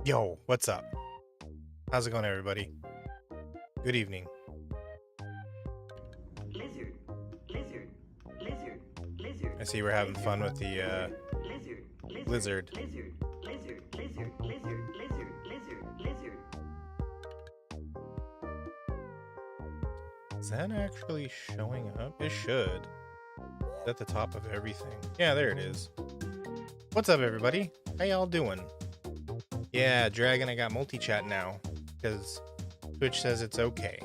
Yo, what's up? How's it going, everybody? Good evening. Lizard, lizard, lizard, lizard. I see we're having fun with the lizard, lizard. lizard, lizard, lizard, lizard, lizard, lizard, lizard. Is that actually showing up? It should. It's at the top of everything. Yeah, there it is. What's up, everybody? How y'all doing? Yeah, Dragon, I got multi-chat now because Twitch says it's okay.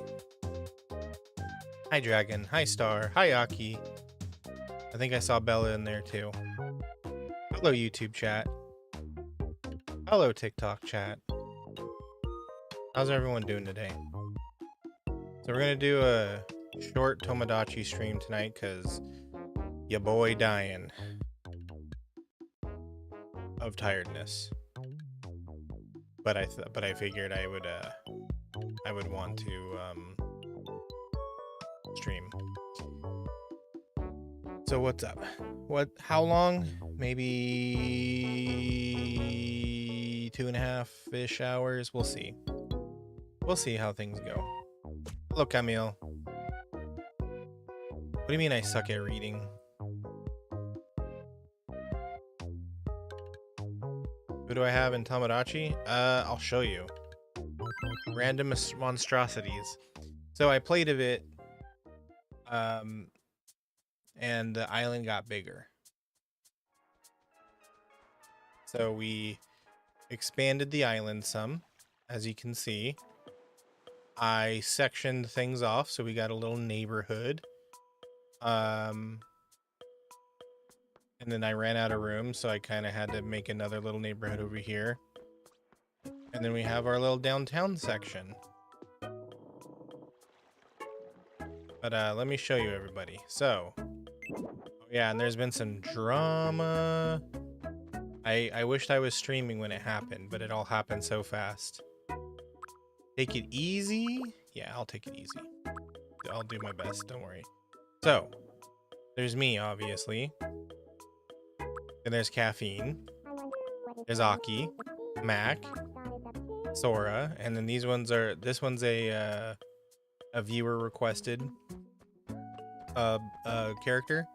Hi, Dragon. Hi, Star. Hi, Aki. I think I saw Bella in there too. Hello, YouTube chat. Hello, TikTok chat. How's everyone doing today? So we're gonna do a short Tomodachi stream tonight because your boy dying of tiredness. But I figured I would want to stream. So what's up? How long? Maybe 2.5-ish hours. We'll see. We'll see how things go. Hello, Camille. What do you mean I suck at reading? Who do I have in Tomodachi? I'll show you. Random monstrosities. So I played a bit, and the island got bigger. So we expanded the island some, as you can see. I sectioned things off, so we got a little neighborhood. And then I ran out of room, so I kind of had to make another little neighborhood over here. And then we have our little downtown section. But let me show you, everybody. So, yeah, and there's been some drama. I wished I was streaming when it happened, but it all happened so fast. Take it easy? Yeah, I'll take it easy. I'll do my best, don't worry. So, there's me, obviously. And there's Caffeine. There's Aki, Mac, Sora, and then these ones are. This one's a viewer requested character,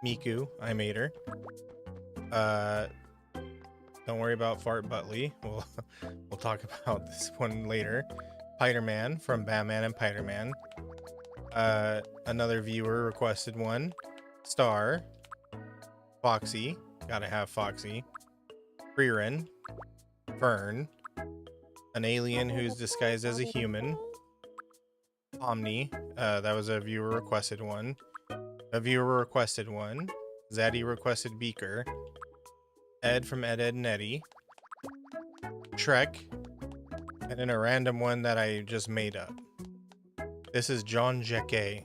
Miku. I made her. Don't worry about Fart Butley. We'll talk about this one later. Spider-Man from Batman and Spider-Man. Another viewer requested one. Star, Foxy. Gotta have Foxy. Freerin, Fern, an alien who's disguised as a human. Omni, that was a viewer requested one. A viewer requested one. Zaddy requested Beaker. Ed from Ed, Ed and Eddie. Shrek. And then a random one that I just made up. This is John Jacquet.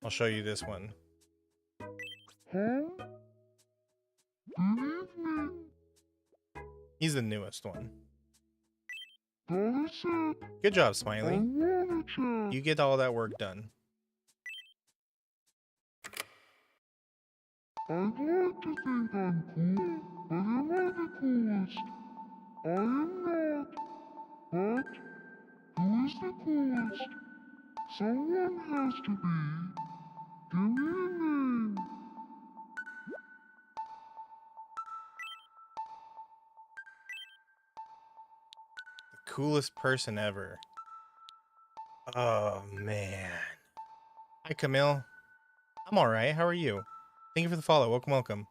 I'll show you this one. He's the newest one. Good job, Smiley. You get all that work done. I like to think I'm cool, but am I the coolest? I am not. But who is the coolest? Someone has to be. Give me a name. The coolest person ever. Oh, man. Hey, Camille. I'm all right. How are you? Thank you for the follow. Welcome, welcome.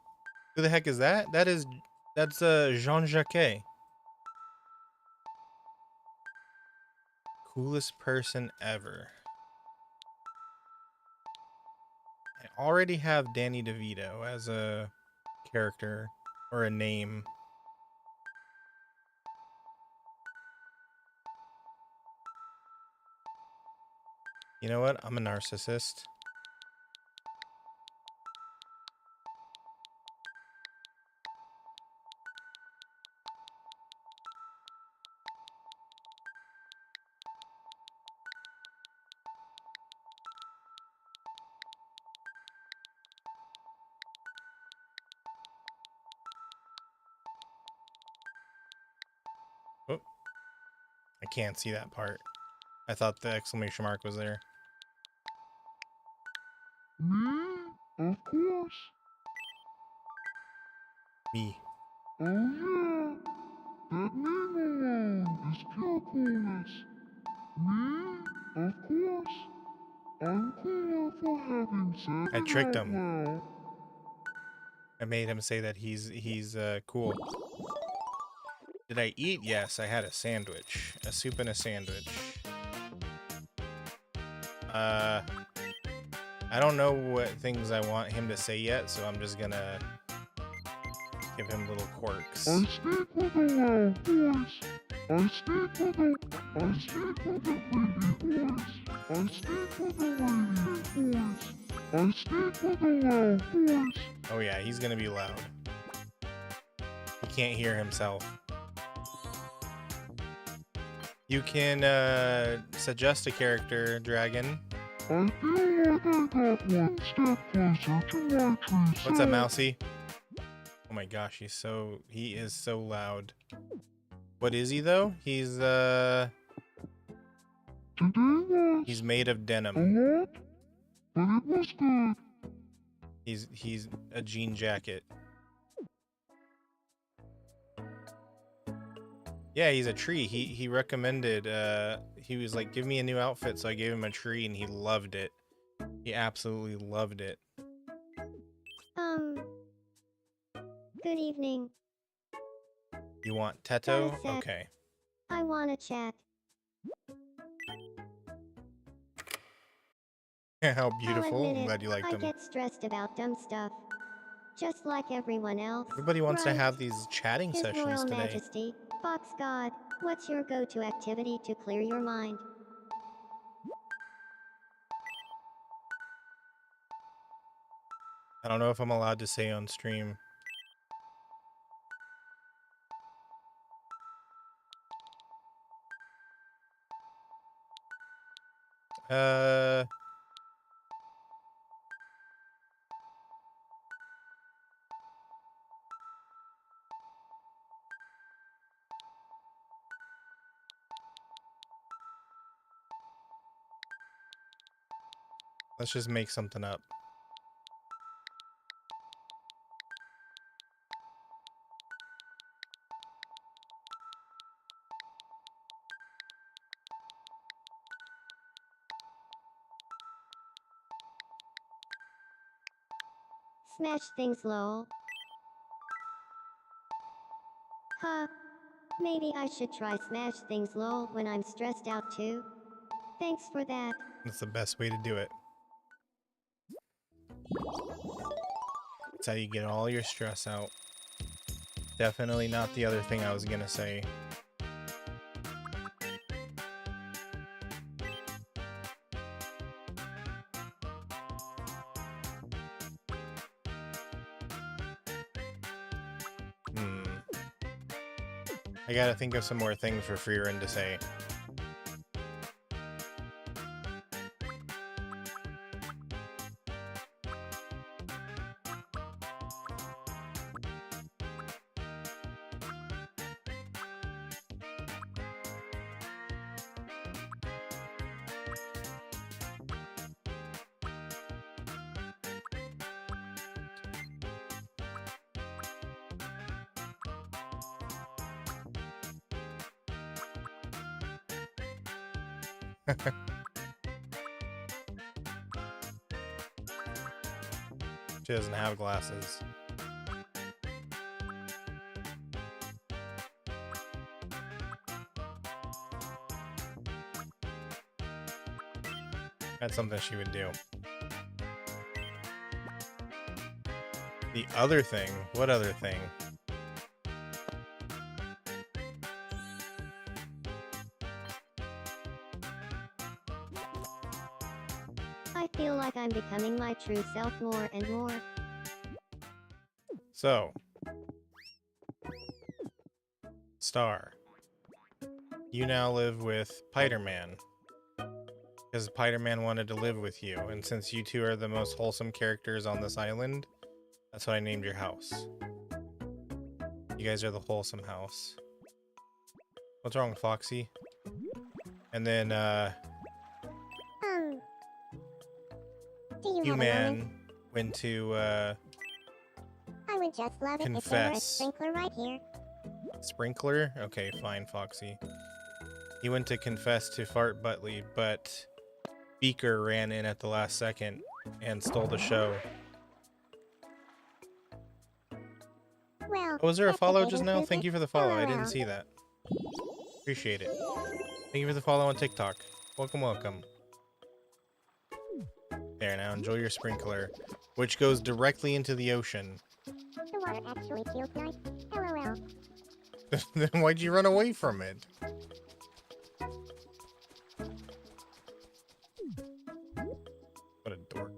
Who the heck is that? That's Jean-Jacques. Coolest person ever. I already have Danny DeVito as a character or a name. You know what? I'm a narcissist. Oh, I can't see that part. I thought the exclamation mark was there. Me? Of course. Me. Oh yeah. That name alone is pure coolness. Me? Of course. I'm cooler for having said I it tricked out him. loud. I made him say that he's cool. Did I eat? Yes, I had a sandwich. A soup and a sandwich. I don't know what things I want him to say yet, so I'm just gonna give him little quirks. I speak with a loud voice. I speak with a baby voice. I speak with a lady voice. I speak with a loud voice. Oh yeah, he's gonna be loud. He can't hear himself. You can suggest a character, Dragon. I feel like I got one step closer to my true What's up, self. Mousy? Oh my gosh, he is so loud. What is he though? He's Today was he's made of a denim. lot, but it was good. He's a jean jacket. Yeah, he's a tree. He recommended he was like, give me a new outfit, so I gave him a tree and he loved it. He absolutely loved it. Good evening. You want Teto? Got a sec. Okay. I want to chat. How I'll beautiful. admit I'm it, glad you liked I them. get stressed about dumb stuff. Just like everyone else. Everybody wants to right? have these chatting His sessions Royal today. Majesty, Fox God, what's your go-to activity to clear your mind? I don't know if I'm allowed to say on stream. Uh, let's just make something up. Smash things lol. Huh. Maybe I should try smash things lol when I'm stressed out too. Thanks for that. That's the best way to do it. That's how you get all your stress out. Definitely not the other thing I was gonna say. I gotta think of some more things for Freerin to say. She doesn't have glasses. That's something she would do. The other thing? What other thing? I feel like I'm becoming my true self more and more. So, Star, you now live with Spider-Man. Because Spider-Man wanted to live with you, and since you two are the most wholesome characters on this island, that's what I named your house. You guys are the wholesome house. What's wrong, Foxy? And then, Do you have a moment? Human went to, I would just love it if there were a confess. sprinkler right here. Sprinkler? Okay, fine, Foxy. He went to confess to Fart Buttley, but Beaker ran in at the last second and stole the show. Well, Oh, was there a that's follow bit just now? Thank intrusive. you for the follow. I LOL. didn't see that. Appreciate it. Thank you for the follow on TikTok. Welcome, welcome. There, now enjoy your sprinkler, which goes directly into the ocean. The water actually feels nice. LOL. Then why'd you run away from it? What a dork.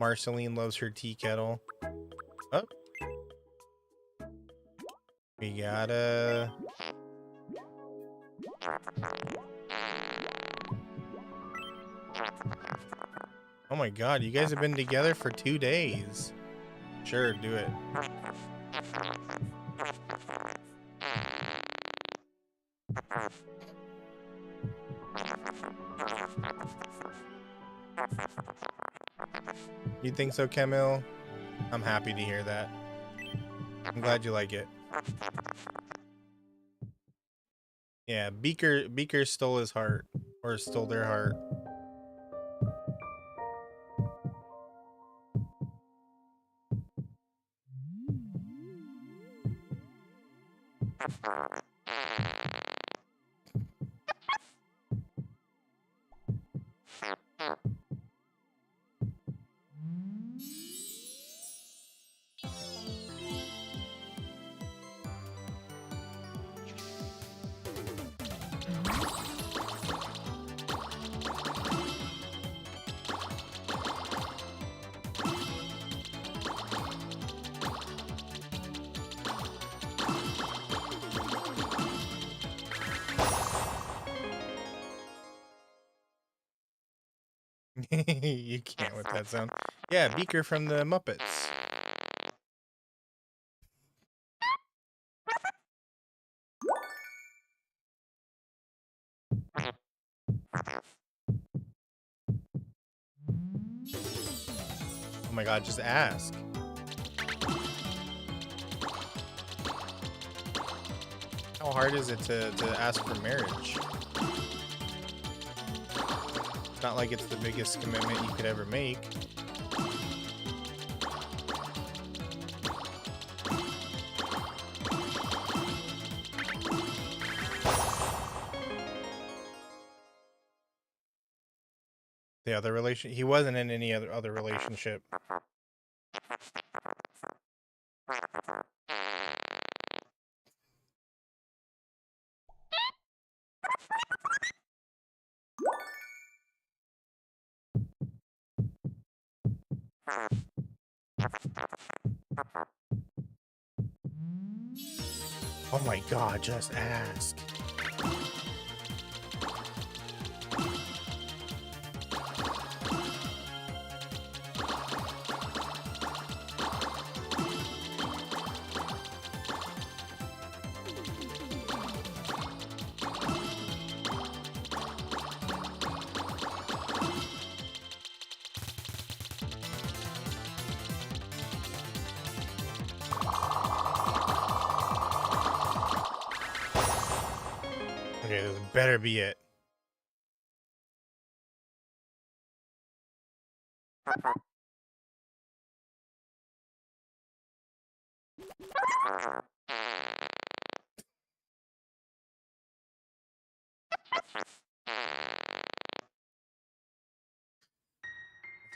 Marceline loves her tea kettle. Oh. We gotta... Oh my god, you guys have been together for 2 days. Sure, do it. You think so, Camille? I'm happy to hear that. I'm glad you like it. Yeah, Beaker stole his heart. Or stole their heart. You can't with that sound. Yeah, Beaker from the Muppets. Oh my god, just ask. How hard is it to ask for marriage? It's not like it's the biggest commitment you could ever make. The other relation, he wasn't in any other relationship. Oh my god, just ask. Okay, this better be it.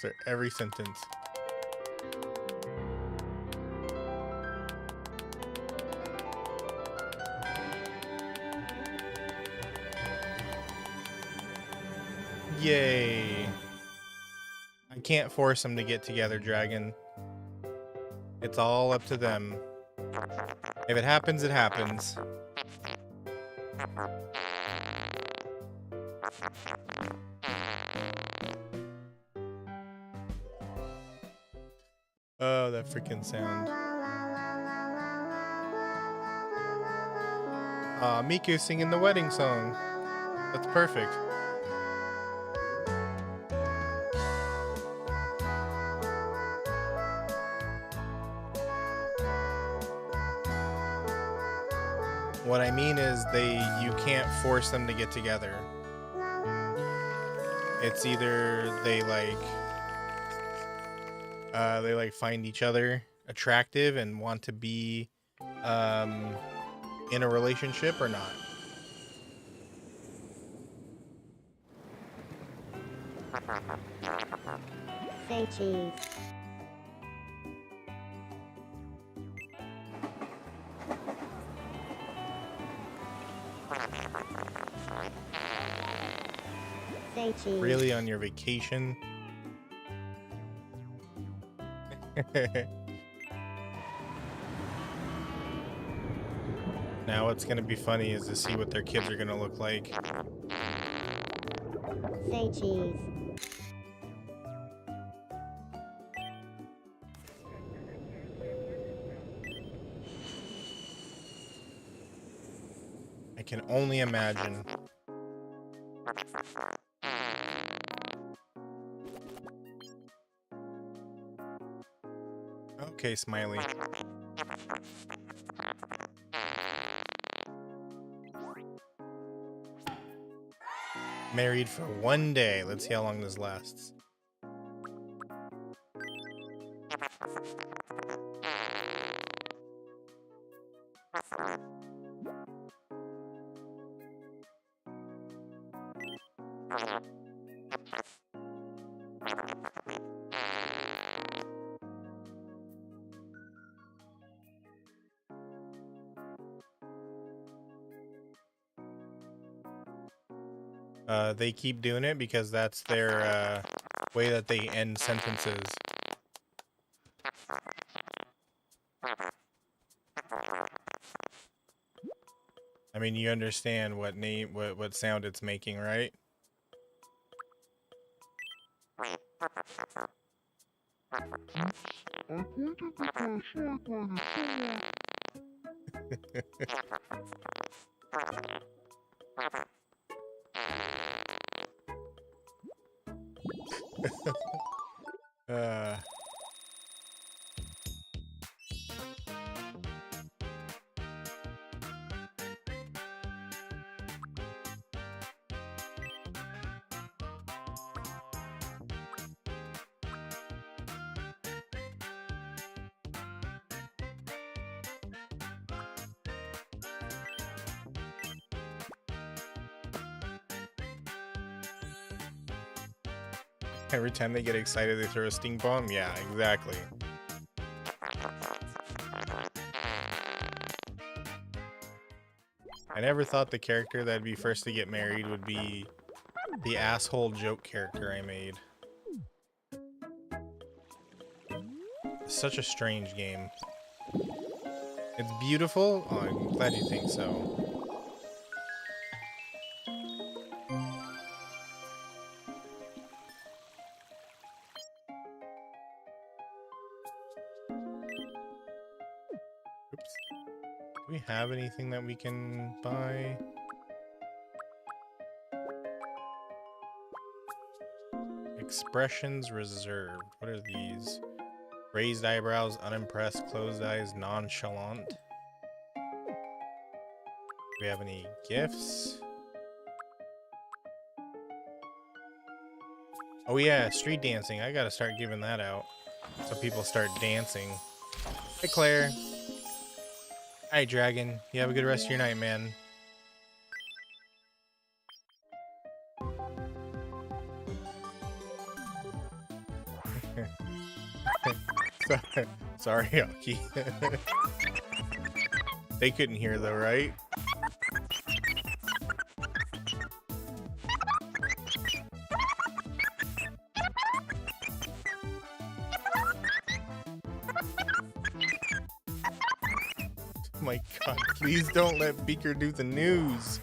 after every sentence. Yay. I can't force them to get together, Dragon. It's all up to them. If it happens, it happens. Oh, that freaking sound. Aw, Miku singing the wedding song. That's perfect. What I mean is you can't force them to get together. It's either they find each other attractive and want to be in a relationship or not. Say cheese. Say cheese. Really, on your vacation? Now what's gonna be funny is to see what their kids are gonna look like. Say cheese. I can only imagine. Okay, Smiley. Married for 1 day. Let's see how long this lasts. They keep doing it because that's their way that they end sentences. I mean, you understand what sound it's making, right? I pointed to the shark on the uh, every time they get excited, they throw a stink bomb. Yeah, exactly. I never thought the character that'd be first to get married would be the asshole joke character I made. It's such a strange game. It's beautiful. Oh, I'm glad you think so. Oops. Do we have anything that we can buy? Expressions reserved. What are these? Raised eyebrows, unimpressed, closed eyes, nonchalant. Do we have any gifts? Oh yeah, street dancing. I gotta start giving that out so people start dancing. Hey Claire. Hi Dragon. You have a good rest of your night, man. Sorry, Aki. They couldn't hear though, right? Oh my god, please don't let Beaker do the news.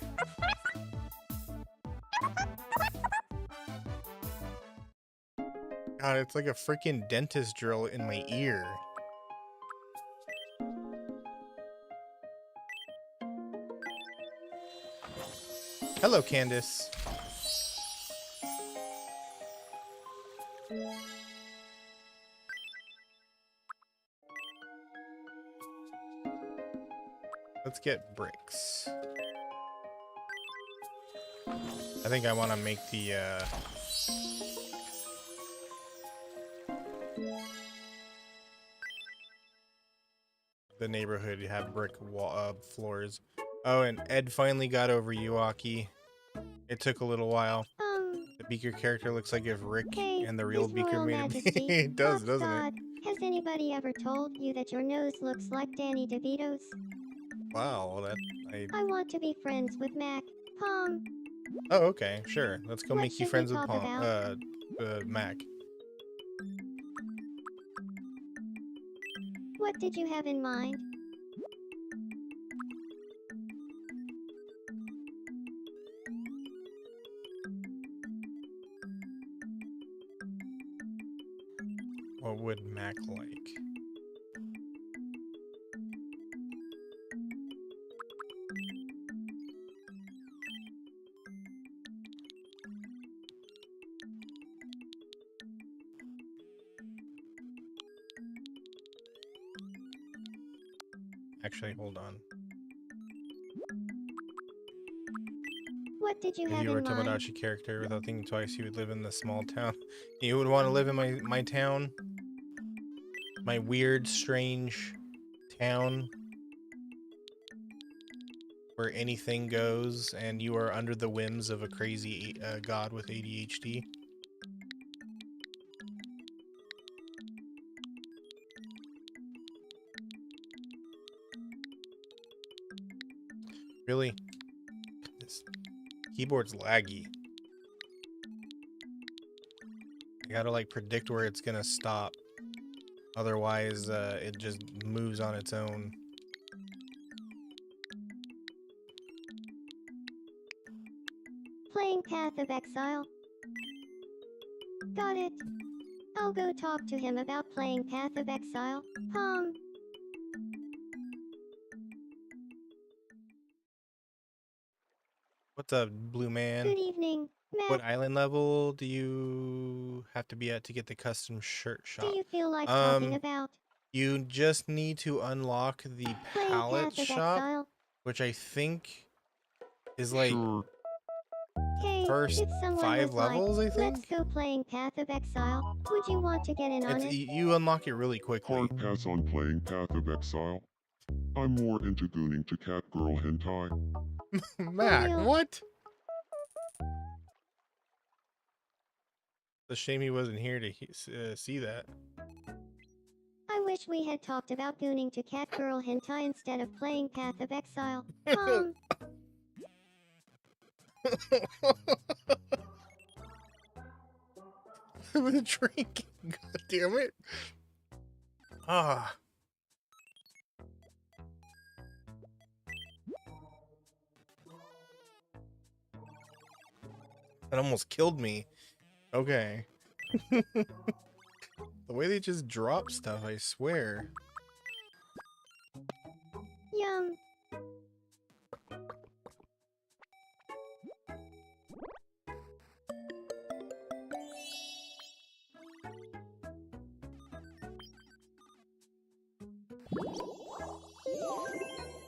God, it's like a freaking dentist drill in my ear. Hello, Candace. Let's get bricks. I think I want to make the neighborhood have brick wall floors. Oh, and Ed finally got over you, Aki. It took a little while. The Beaker character looks like if Rick Hey, and the real His Beaker Royal made Majesty, a it does, Fox doesn't God, has anybody ever told you that your nose looks like Danny DeVito's? it? Wow, well, that I want to be friends with Mac. Pom, Oh, okay, sure. Let's go what make you should we friends with talk Palm, about? Mac. What did you have in mind? What would Mac like? Actually, hold on. What did you If have you were a in mind? Tomodachi character, without thinking twice, you would live in the small town. You would want to live in my town? My weird, strange town where anything goes and you are under the whims of a crazy god with ADHD? Really? This keyboard's laggy. I gotta like predict where it's gonna stop. Otherwise, it just moves on its own. Playing Path of Exile. Got it. I'll go talk to him about playing Path of Exile. Pom. What's up, blue man? Good evening, What Mac. island level do you have to be at to get the custom shirt Do shop? you feel like talking about You just need to unlock the playing palette Path of shop, Exile? which I think is like Sure. Hey, first if someone 5 was like, levels, I let's think. go playing Path of Exile, would you want to get in on It's it? you unlock it really quickly. Hard pass on playing Path of Exile. I'm more into gooning to cat girl hentai. Mac, real? what? It's a shame he wasn't here to see that. I wish we had talked about gooning to cat girl hentai instead of playing Path of Exile. Pom. I've been drinking. God damn it. Ah. That almost killed me. Okay. The way they just drop stuff, I swear. Yum.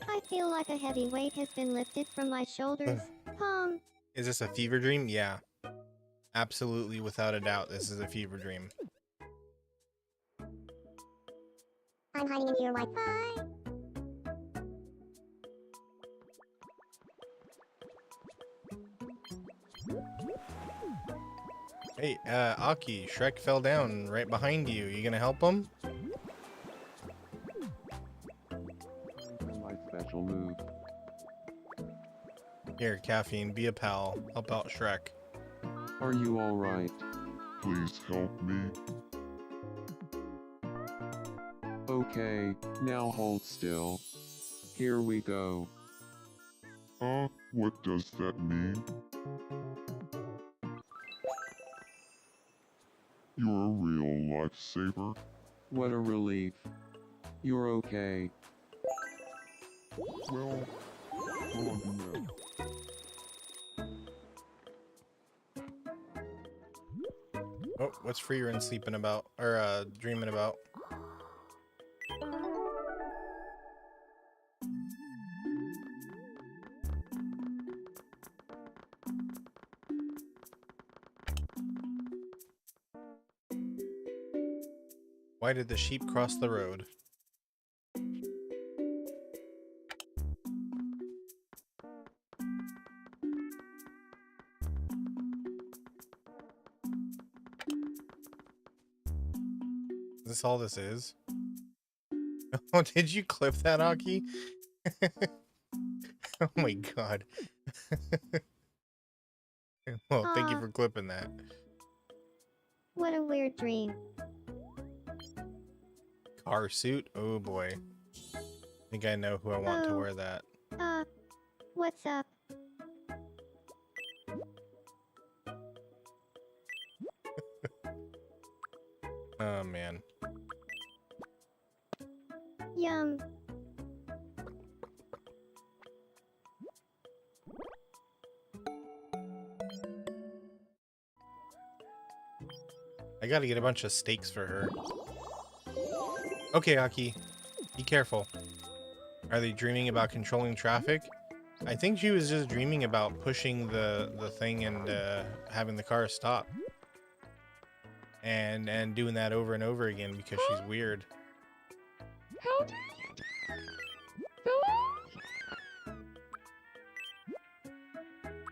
I feel like a heavy weight has been lifted from my shoulders. Pom. Is this a fever dream? Yeah. Absolutely, without a doubt, this is a fever dream. I'm hiding into your Wi-Fi. Hey, Aki, Shrek fell down right behind you. You gonna help him? special move. Here, Caffeine, be a pal. Help out Shrek. Are you alright? Please help me. Okay, now hold still. Here we go. What does that mean? You're a real lifesaver. What a relief. You're okay. Well, go on now. Oh, what's Freerin sleeping about? Or, dreaming about? Why did the sheep cross the road? Is this all this is? Oh, did you clip that, Aki? Oh my god. Well, thank you Aw. for clipping that. What a weird dream. Car suit? Oh boy. I think I know who I want to Oh. wear that. What's up? Oh man. Yum. I gotta get a bunch of steaks for her. Okay, Aki. Be careful. Are they dreaming about controlling traffic? I think she was just dreaming about pushing the thing and having the car stop. And doing that over and over again because she's weird. How do you do? Hello?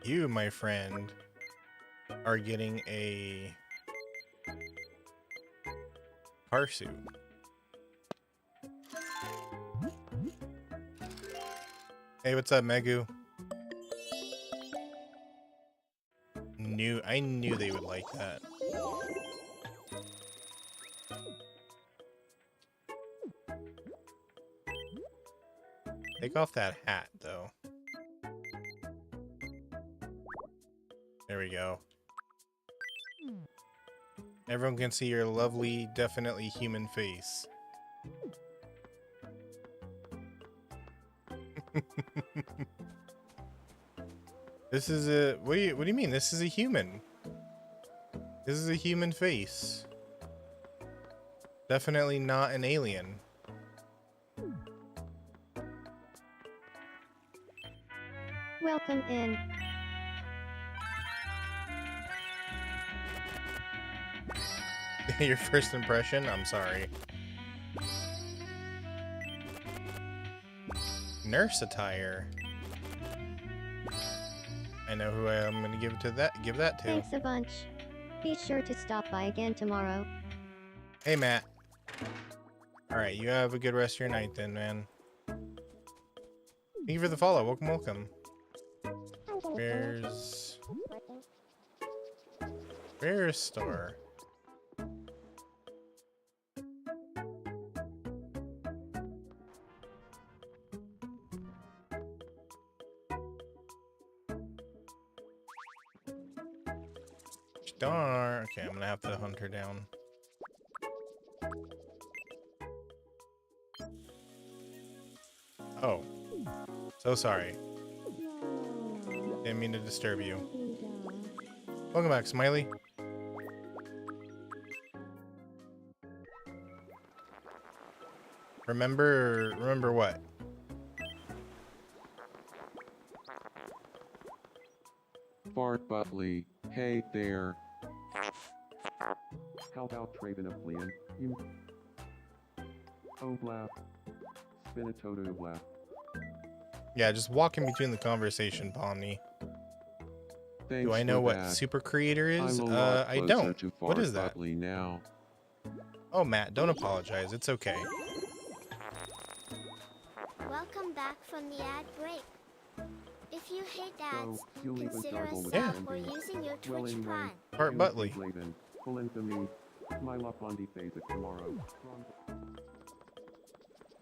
You, my friend, are getting a car suit. Hey, what's up, Megu? I knew they would like that. Take off that hat, though. There we go. Everyone can see your lovely, definitely human face. This is a... What do you mean? This is a human. This is a human face. Definitely not an alien. Welcome in. Your first impression? I'm sorry. Nurse attire. I know who I'm gonna give that to. Thanks a bunch. Be sure to stop by again tomorrow. Hey, Matt. Alright, you have a good rest of your night then, man. Thank you for the follow. Welcome, welcome. Where's store? Darn. Okay, I'm gonna have to hunt her down. Oh. So sorry. Didn't mean to disturb you. Welcome back, Smiley. Remember what? Fart Butley, hey there. How about trading a plan? You. Oh blah. Spinatoto blah. Yeah, just walk in between the conversation, Pomni. Thanks Do I know for what that. super creator is? I'm a lot I closer don't. to What Fart is that? Butley now. Oh, Matt, don't apologize. It's okay. Welcome back, from the ad break. If you hate ads, So, you leave a consider a garble with sub or ending. using your Well, Twitch anyway, Prime. Bart Butley. Blaven, pull into me. My love Bondi phase it tomorrow.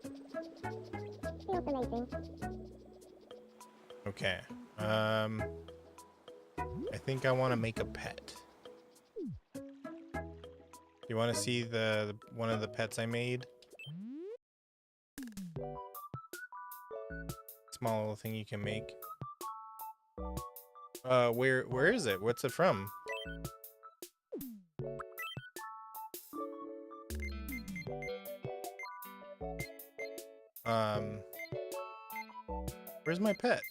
Feels amazing. Okay. I think I want to make a pet. You want to see the one of the pets I made? Small little thing you can make. Where is it? What's it from? Where's my pet?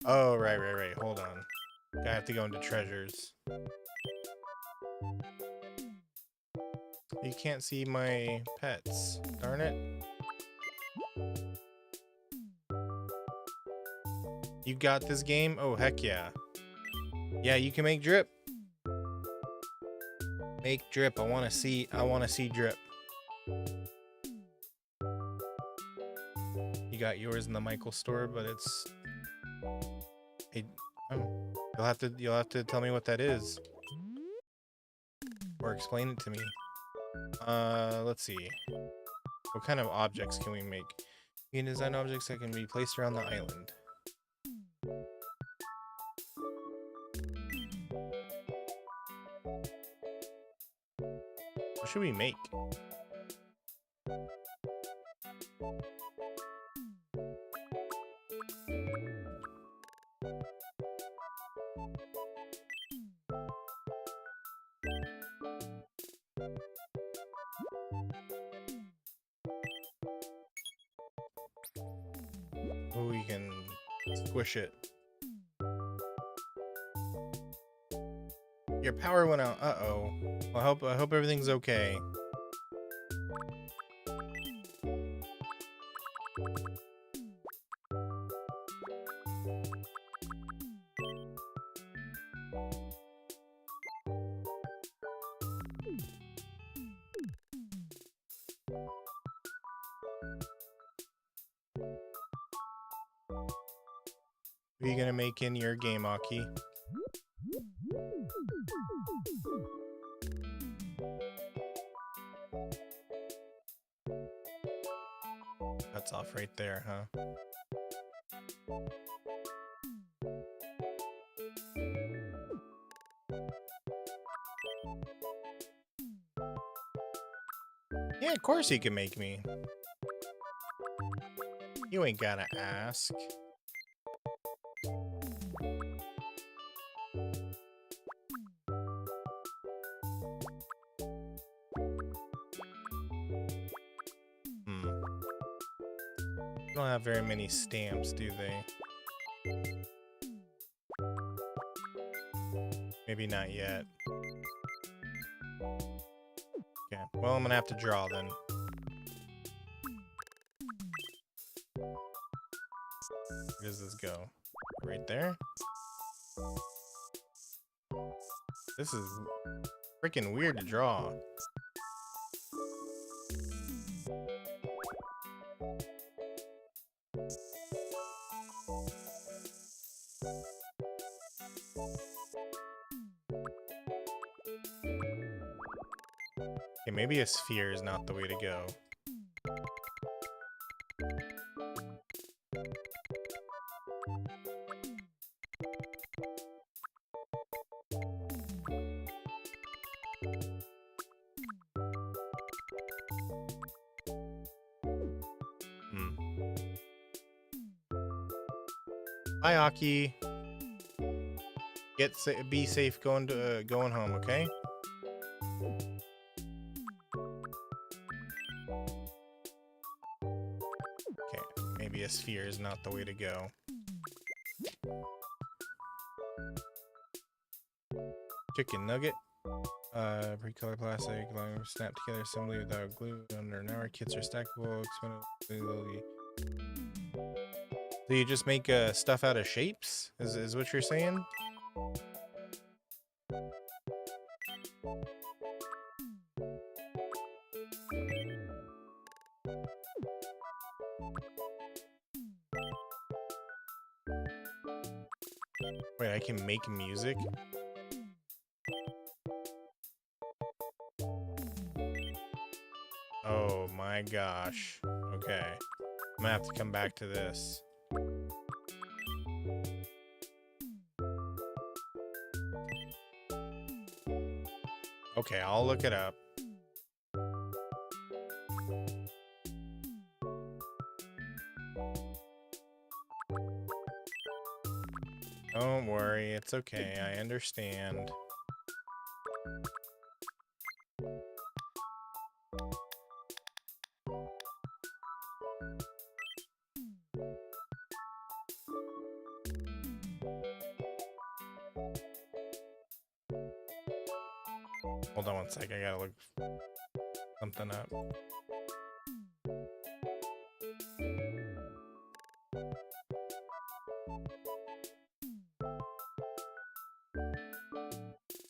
Oh, right. Hold on. I have to go into treasures. You can't see my pets. Darn it. You got this game? Oh, heck yeah. Yeah, you can make drip. Make drip. I want to see drip. You got yours in the Michael store, but it's you'll have to tell me what that is. Or explain it to me. Let's see. What kind of objects can we make? You can design objects that can be placed around the island. What should we make? Oh, we can squish it. Your power went out. Uh-oh. Well, I hope everything's okay. What are you gonna make in your game, Aki? That's off right there, huh? Yeah, of course you can make me. You ain't gotta ask. They don't have very many stamps, do they? Maybe not yet. Okay, well, I'm gonna have to draw then. Where does this go? Right there? This is freaking weird to draw. Okay, maybe a sphere is not the way to go. Bye, Aki. Be safe going home, okay? Okay, maybe a sphere is not the way to go. Chicken nugget. Pre-colored plastic, snap together assembly without glue. Under an hour, kits are stackable. Expendable. So you just make stuff out of shapes? Is what you're saying? Wait, I can make music? Oh my gosh. Okay. I'm gonna have to come back to this. Okay, I'll look it up. Don't worry, it's okay. I understand. Hold on one sec. I gotta look something up.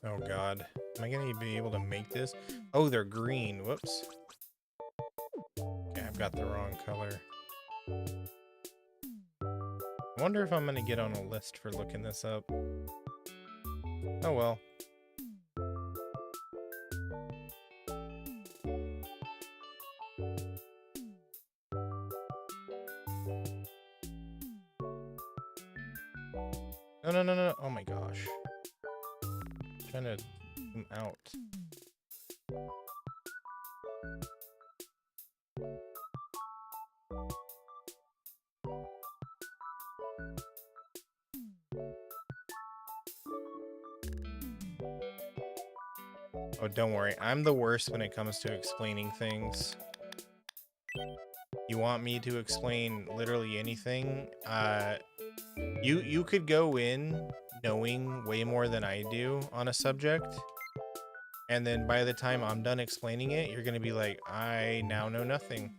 Oh god. Am I gonna be able to make this? Oh, they're green. Whoops. Okay, I've got the wrong color. I wonder if I'm gonna get on a list for looking this up. Oh well. No, no, no, no. Oh my gosh. Trying to zoom out. Oh, don't worry. I'm the worst when it comes to explaining things. You want me to explain literally anything? You could go in knowing way more than I do on a subject, and then by the time I'm done explaining it, you're gonna be like, I now know nothing.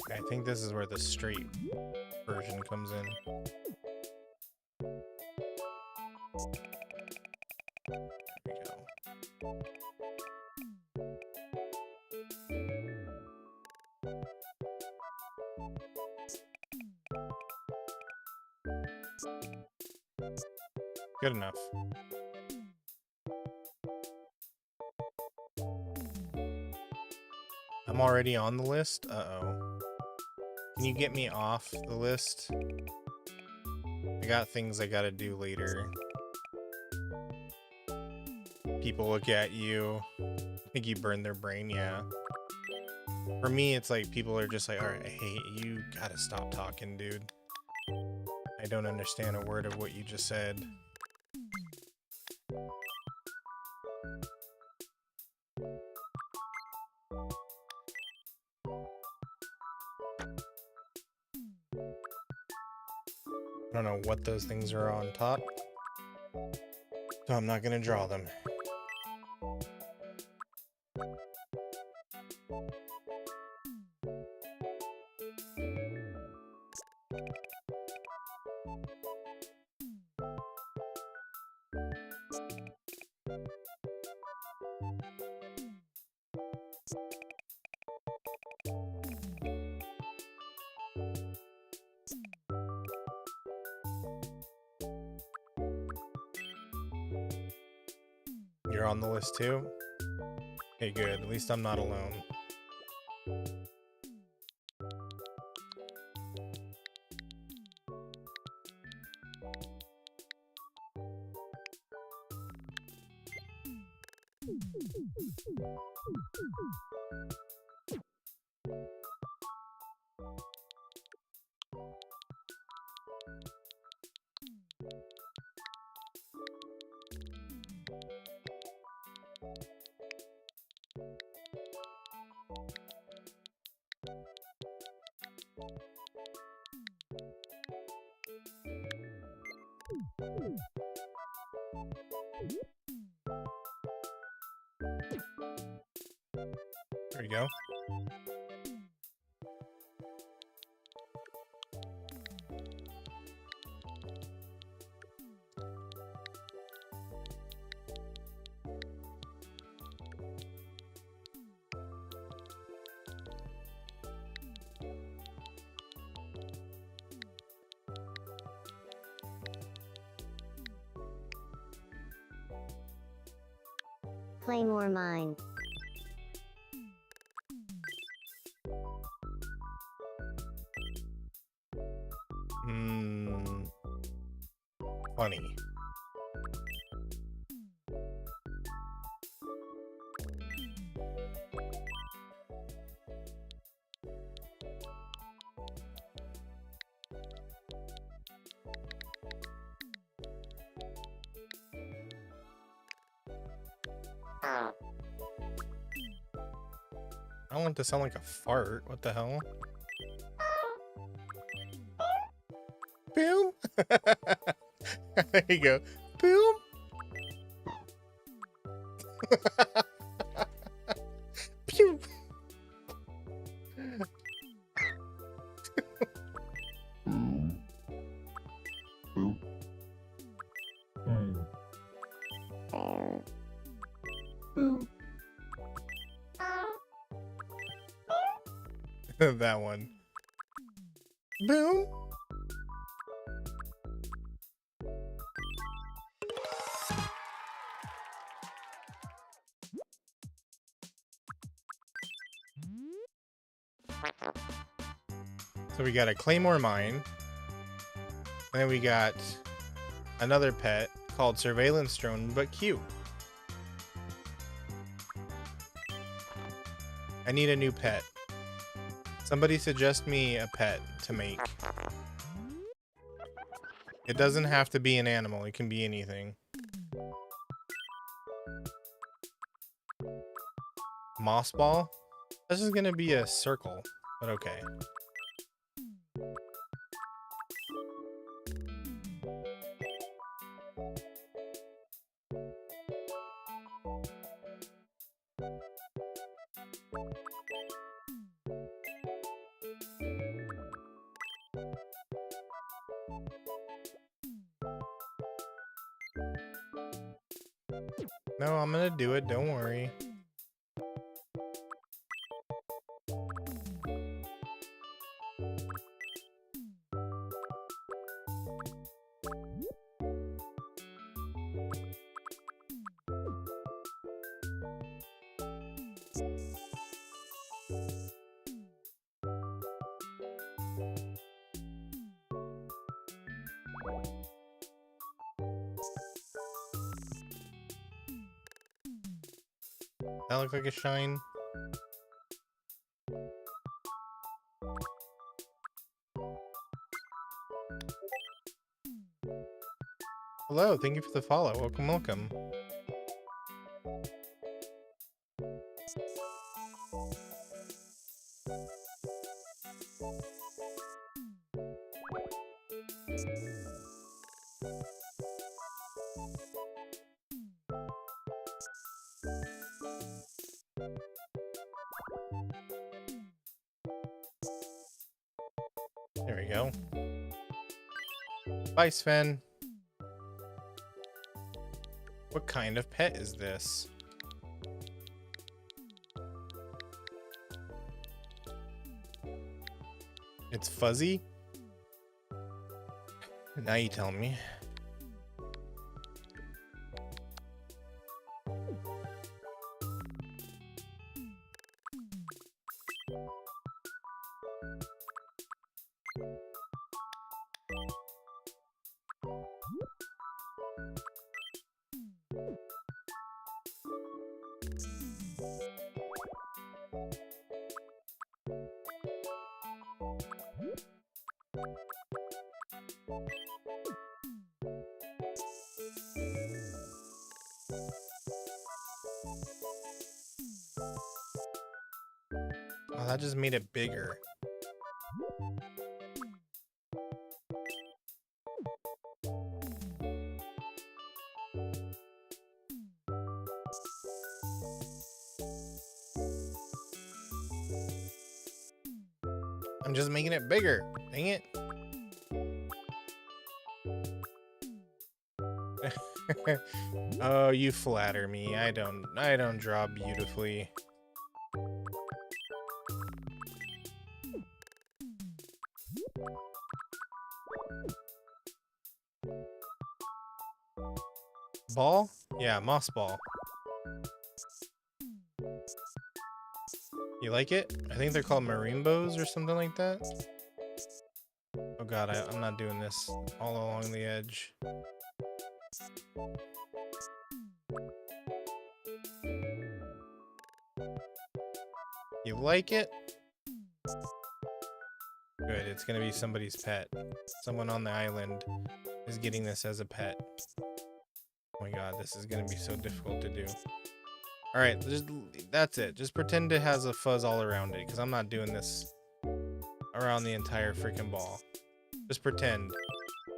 Okay, I think this is where the straight version comes in. There we go. Good enough. I'm already on the list? Uh-oh. Can you get me off the list? I got things I gotta do later. People look at you, think you burned their brain, yeah. For me, it's like people are just like, alright, hey, you gotta stop talking, dude. I don't understand a word of what you just said. I don't know what those things are on top, so I'm not gonna draw them. You're on the list too? Okay, good. At least I'm not alone. There we go. Claymore mine. Funny. I don't want it to sound like a fart. What the hell? Boom. There you go. Boom. Pew. That one. Boom. So we got a Claymore mine. And then we got another pet called Surveillance Drone, but cute. I need a new pet. Somebody suggest me a pet to make. It doesn't have to be an animal. It can be anything. Moss ball? This is gonna be a circle, but okay. No, I'm gonna do it. Don't worry. That look like a shine? Hello, thank you for the follow. Welcome, welcome. There we go. Bye, Sven. What kind of pet is this? It's fuzzy? Now you tell me. Oh, that just made it bigger. I'm just making it bigger. Dang it. Oh, you flatter me. I don't draw beautifully. Ball? Yeah, moss ball. You like it? I think they're called marimbos or something like that. Oh god, I'm not doing this all along the edge. You like it? Good, it's gonna be somebody's pet. Someone on the island is getting this as a pet. Oh my god, this is gonna be so difficult to do. Alright, that's it. Just pretend it has a fuzz all around it, because I'm not doing this around the entire freaking ball. Just pretend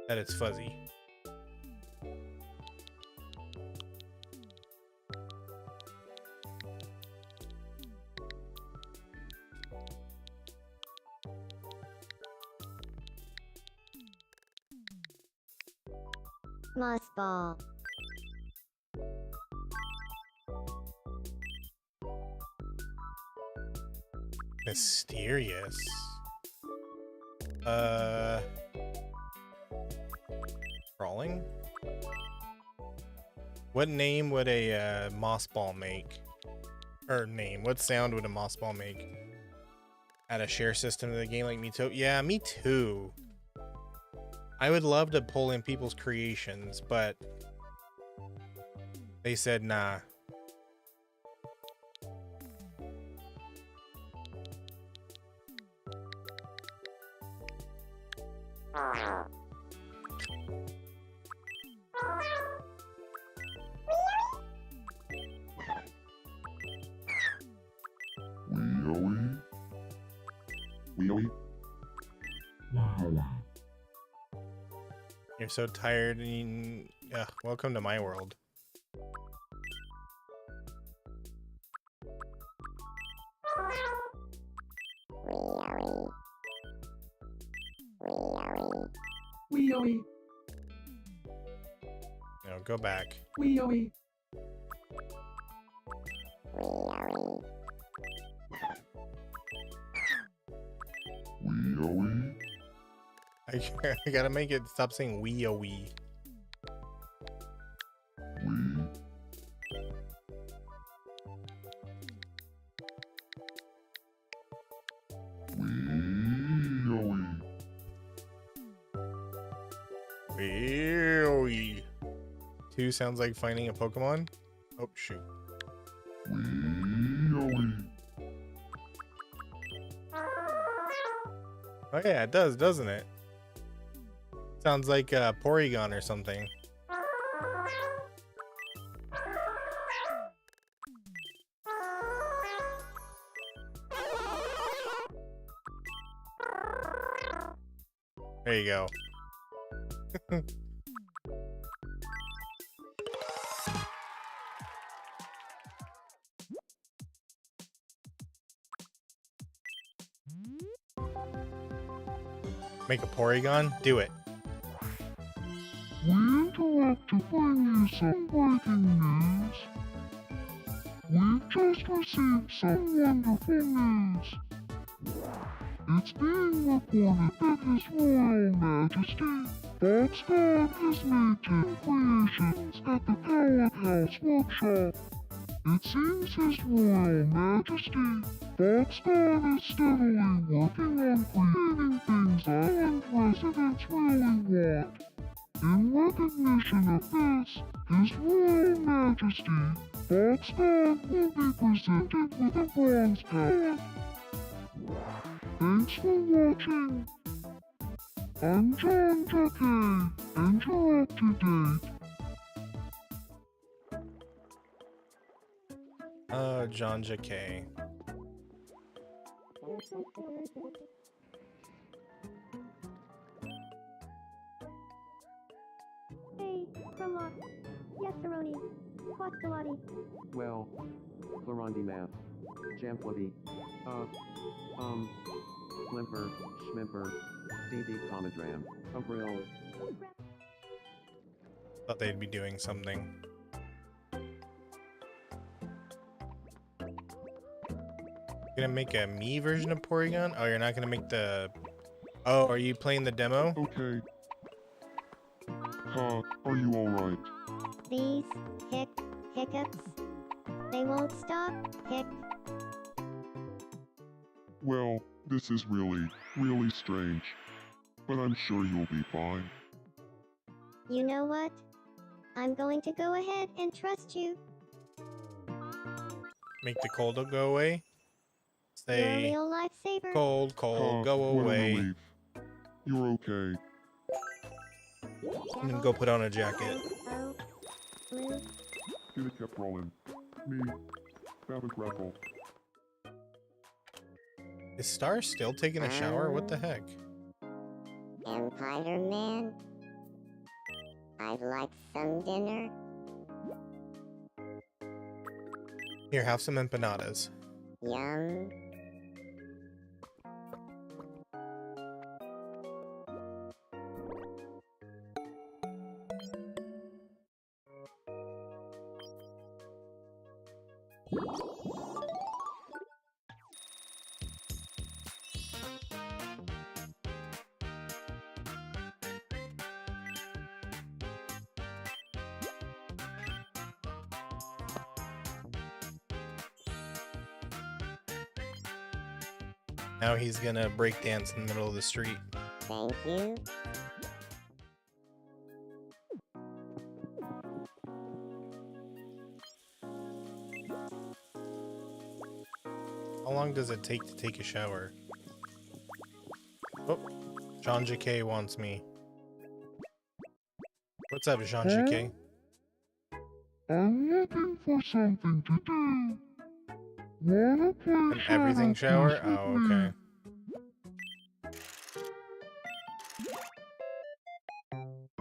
that it's fuzzy. Moss ball. Mysterious. Crawling? What name would a moss ball make? Or name, what sound would a moss ball make? Add a share system to the game like me too? Yeah, me too. I would love to pull in people's creations, but they said nah. You're so tired and welcome to my world. No, go back. I gotta make it stop saying wee-o-wee. Wee-o-wee. Two sounds like finding a Pokemon. Oh, shoot. Oh yeah, it does, doesn't it? Sounds like Porygon or something. There you go. Make a Porygon? Do it. We interrupt to bring you some breaking news. We've just received some wonderful news. It's being reported that His Royal Majesty, Botstar, has made 10 creations at the Powerhouse Workshop. It seems His Royal Majesty, Botstar, is steadily working on creating things island residents really want. In recognition of this, His Royal Majesty, Botstar, will be presented with a bronze card. Thanks for watching. I'm John Takei, and you're up to date. John J.K. Prologue. Yesaroni. Quastalati. Well, Florandi math. Jamflavi. Flimper, Schmimper, DD Commodram, Avril. Thought they'd be doing something. Gonna make a me version of Porygon? Oh, you're not gonna make the... Oh, are you playing the demo? Okay. Are you alright? These hiccups. They won't stop. Well, this is really strange. But I'm sure you'll be fine. You know what? I'm going to go ahead and trust you. Make the cold go away? You're a Say, real lifesaver. cold, go What a away. relief. You're okay. And then go put on a jacket. Oh, blue. Get it kept rolling. Me. Babbitt Grapple. Is Star still taking a shower? What the heck? Empire Man. I'd like some dinner. Here, have some empanadas. Yum. Now he's gonna break dance in the middle of the street. Thank you. How long does it take to take a shower? Oh, Jean Jacquet wants me. What's up, Jean Jacquet? I'm looking for something to do. Wanna play An everything shower? Shadow Oh, with me? okay.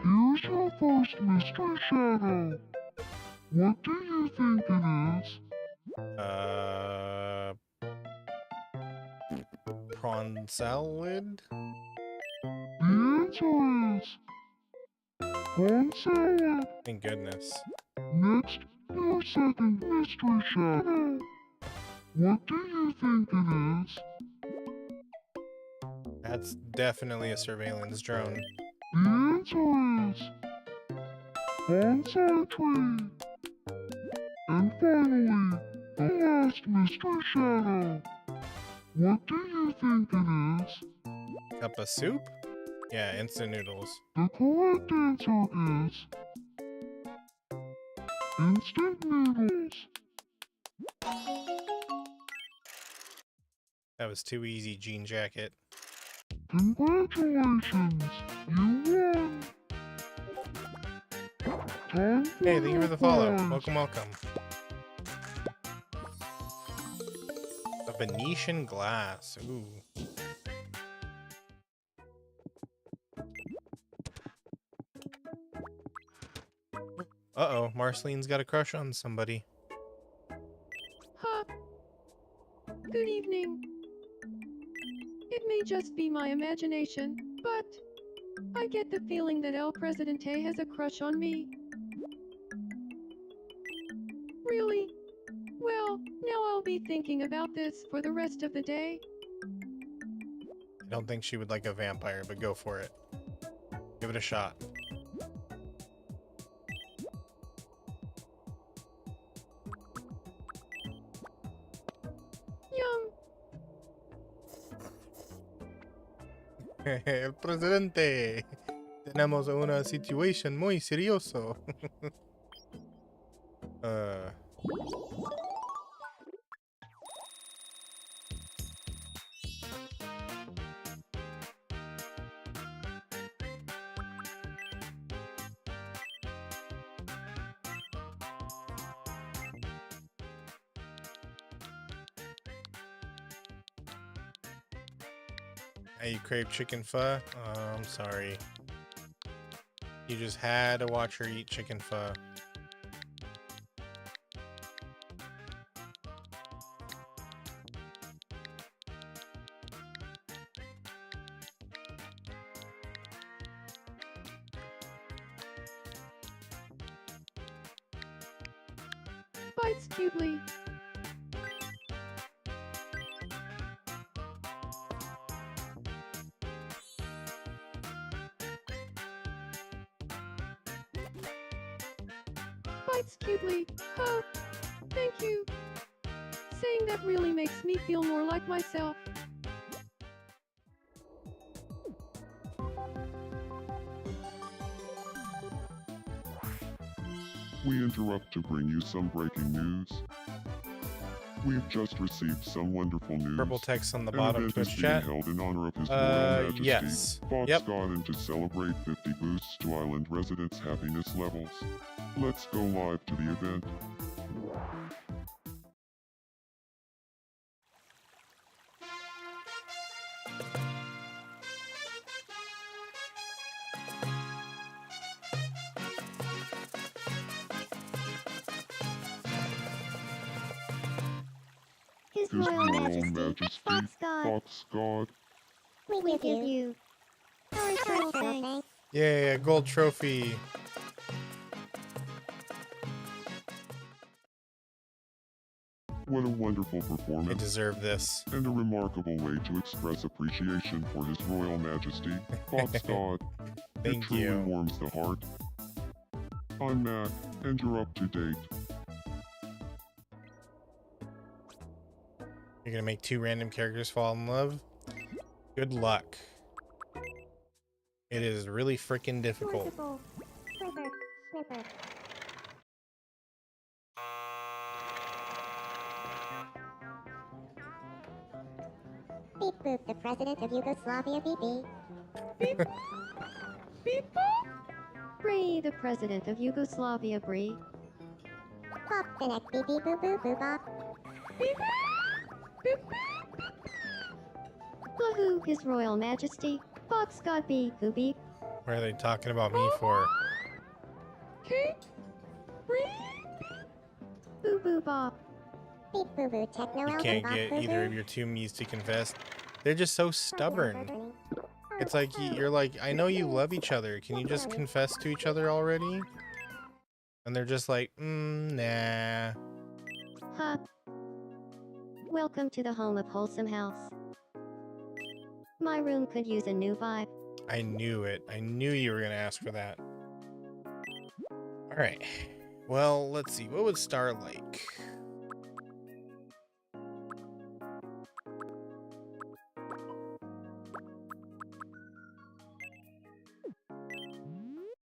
Here's your first mystery shadow. What do you think it is? Prawn salad? The answer is corn salad. Thank goodness. Next, your second mystery shadow. What do you think it is? That's definitely a surveillance drone. The answer is corn salad tree. And finally, the last mystery shadow. What do you think it is? Cup of soup? Yeah, instant noodles. The correct answer is instant noodles. That was too easy, jean jacket. Congratulations, you won. Time for Hey, thank you for the follow. prize. Welcome, welcome. A Venetian glass. Ooh. Uh-oh, Marceline's got a crush on somebody. Huh. Good evening. It may just be my imagination, but I get the feeling that El Presidente has a crush on me. Really? Well, now I'll be thinking about this for the rest of the day. I don't think she would like a vampire, but go for it. Give it a shot. Yum. El presidente. Tenemos una situación muy serioso. Hey, you crave chicken pho? Oh, I'm sorry. You just had to watch her eat chicken pho. Bites cutely. Bites cutely. Huh. Thank you. Saying that really makes me feel more like myself. We interrupt to bring you some breaking news. We've just received some wonderful news. Purple text on the An bottom event Twitch is being chat. held in honor of His Royal Majesty, Yes. Fox Yep. God, and to celebrate 50 boosts to island residents' happiness levels. Let's go live to the event. His His Royal Royal Majesty, Majesty, Fox God, Fox God. we give you our eternal thanks. Yeah, gold trophy. What a wonderful I performance, deserve this. and a remarkable way to express appreciation for His Royal Majesty, Fox God. It Thank truly you. warms the heart. I'm Mac, and you're up to date. You're gonna make 2 random characters fall in love? Good luck. It is really freaking difficult. Snipper, snipper. Beep boop, the president of Yugoslavia, beep beep. Beep boop. Bree, the president of Yugoslavia, Bree. Pop the neck, beep beep boop boop boop bop. Beep beep. Wahoo, His Royal Majesty, Fox God beep boop beep. What are they talking about me for? Kate. Bree. Boo boo bop. Beep boo boo techno You album can't bop get boo either boo. of your 2 me's to confess. They're just so stubborn. It's like you're like, I know you love each other. Can you just confess to each other already? And they're just like, nah. Huh. Welcome to the home of Wholesome House. My room could use a new vibe. I knew it. I knew you were gonna ask for that. All right. Well, let's see. What would Star like?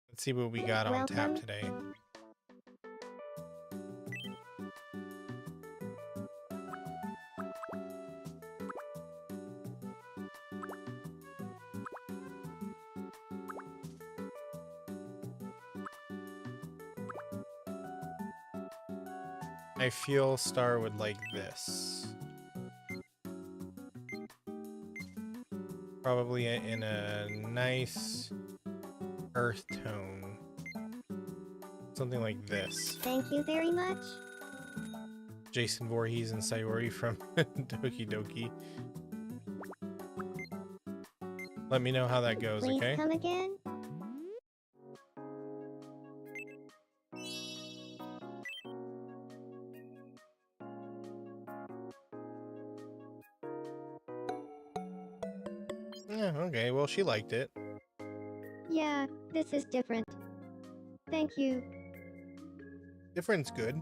Let's see what we got on tap Welcome. today. I feel Star would like this. Probably in a nice earth tone. Something like this. Thank you very much. Jason Voorhees and Sayori from Doki Doki. Let me know how that goes, Please okay? come again. Yeah, okay, well, she liked it. Yeah, this is different. Thank you. Different's good.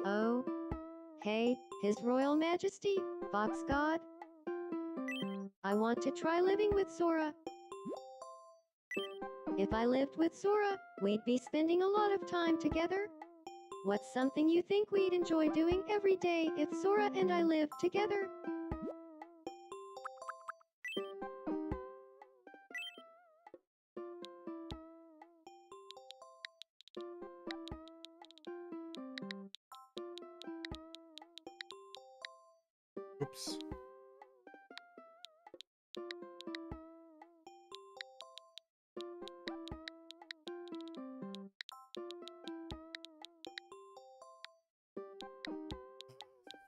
Oh. Hey, His Royal Majesty, Fox God. I want to try living with Sora. If I lived with Sora, we'd be spending a lot of time together. What's something you think we'd enjoy doing every day if Sora and I lived together? Oops.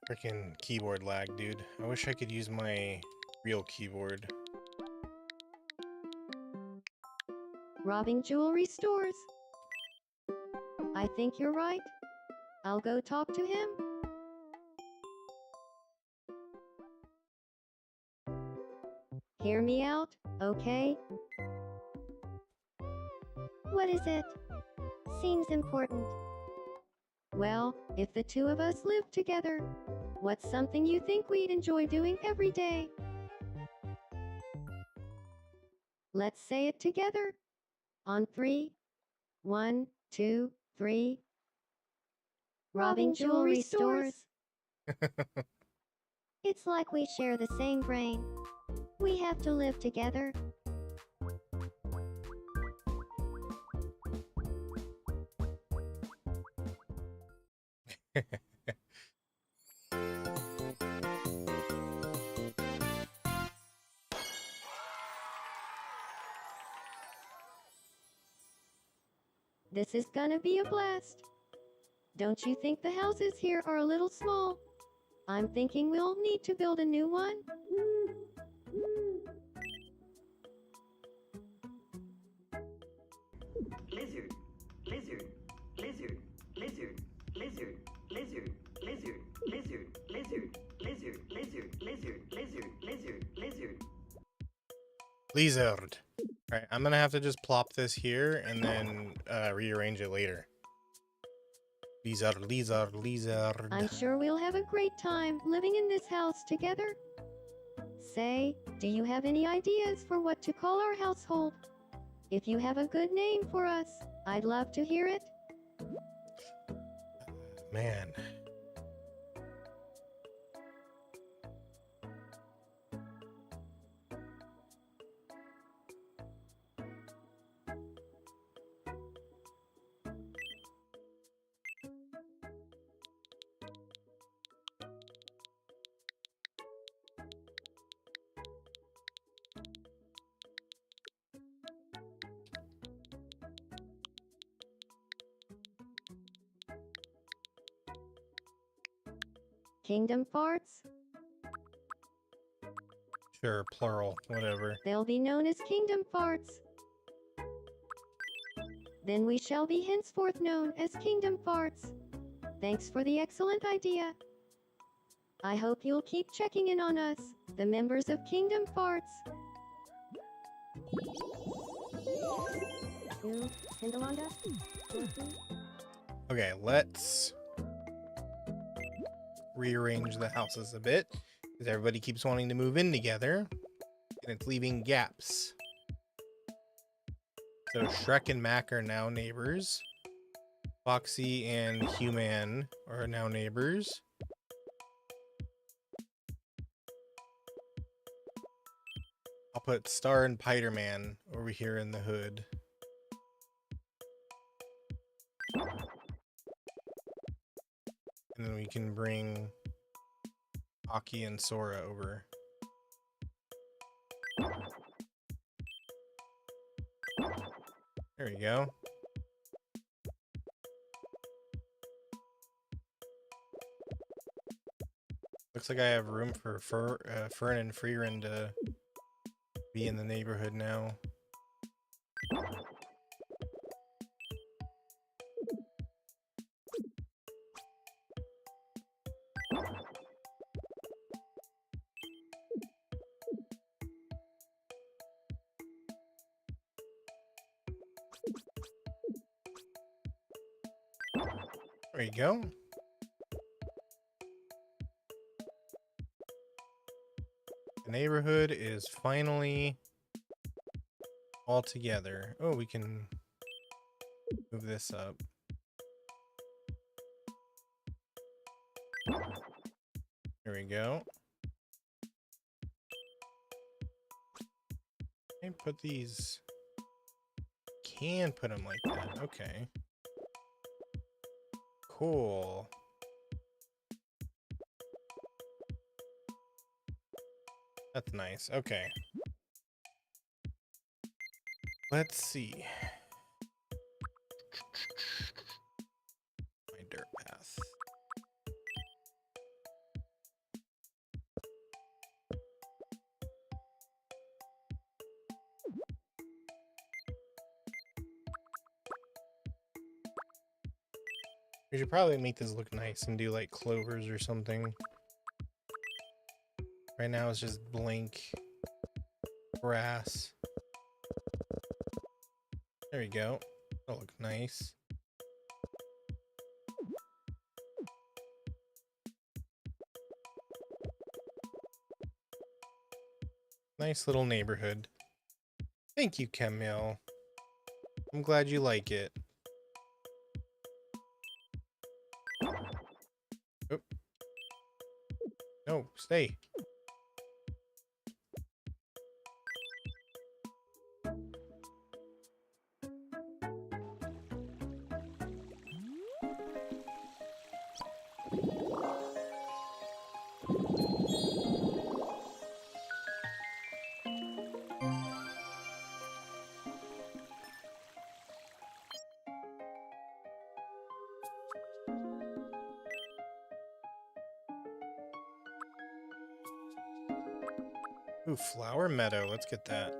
Freaking keyboard lag, dude. I wish I could use my real keyboard. Robbing jewelry stores. I think you're right. I'll go talk to him. Hear me out, okay? What is it? Seems important. Well, if the two of us lived together, what's something you think we'd enjoy doing every day? Let's say it together. On 3. 1, 2, 3. Robbing jewelry stores. It's like we share the same brain. We have to live together. This is gonna be a blast. Don't you think the houses here are a little small? I'm thinking we'll need to build a new one. Lizard, lizard, lizard, lizard, lizard, lizard, lizard, lizard, lizard, lizard, lizard, lizard, lizard, lizard, lizard. Lizard. Alright, I'm gonna have to just plop this here and then rearrange it later. Lizard, lizard, lizard. I'm sure we'll have a great time living in this house together. Say, do you have any ideas for what to call our household? If you have a good name for us, I'd love to hear it. Man. Kingdom farts? Sure, plural, whatever. They'll be known as kingdom farts. Then we shall be henceforth known as kingdom farts. Thanks for the excellent idea. I hope you'll keep checking in on us, the members of Kingdom Farts. Okay, let's rearrange the houses a bit, because everybody keeps wanting to move in together, and it's leaving gaps. So Shrek and Mac are now neighbors. Foxy and Human are now neighbors. I'll put Star and Piderman over here in the hood. And then we can bring Aki and Sora over. There we go. Looks like I have room for Fern and Freerin to be in the neighborhood now. There you go. The neighborhood is finally all together. Oh, we can move this up. There we go. Can put these. Can put them like that. Okay. Cool. That's nice. Okay. Let's see. My dirt path. We should probably make this look nice and do like clovers or something. Right now it's just blank grass. There we go. That'll look nice. Nice little neighborhood. Thank you, Camille. I'm glad you like it. Oh. No, stay. Ooh, flower meadow. Let's get that.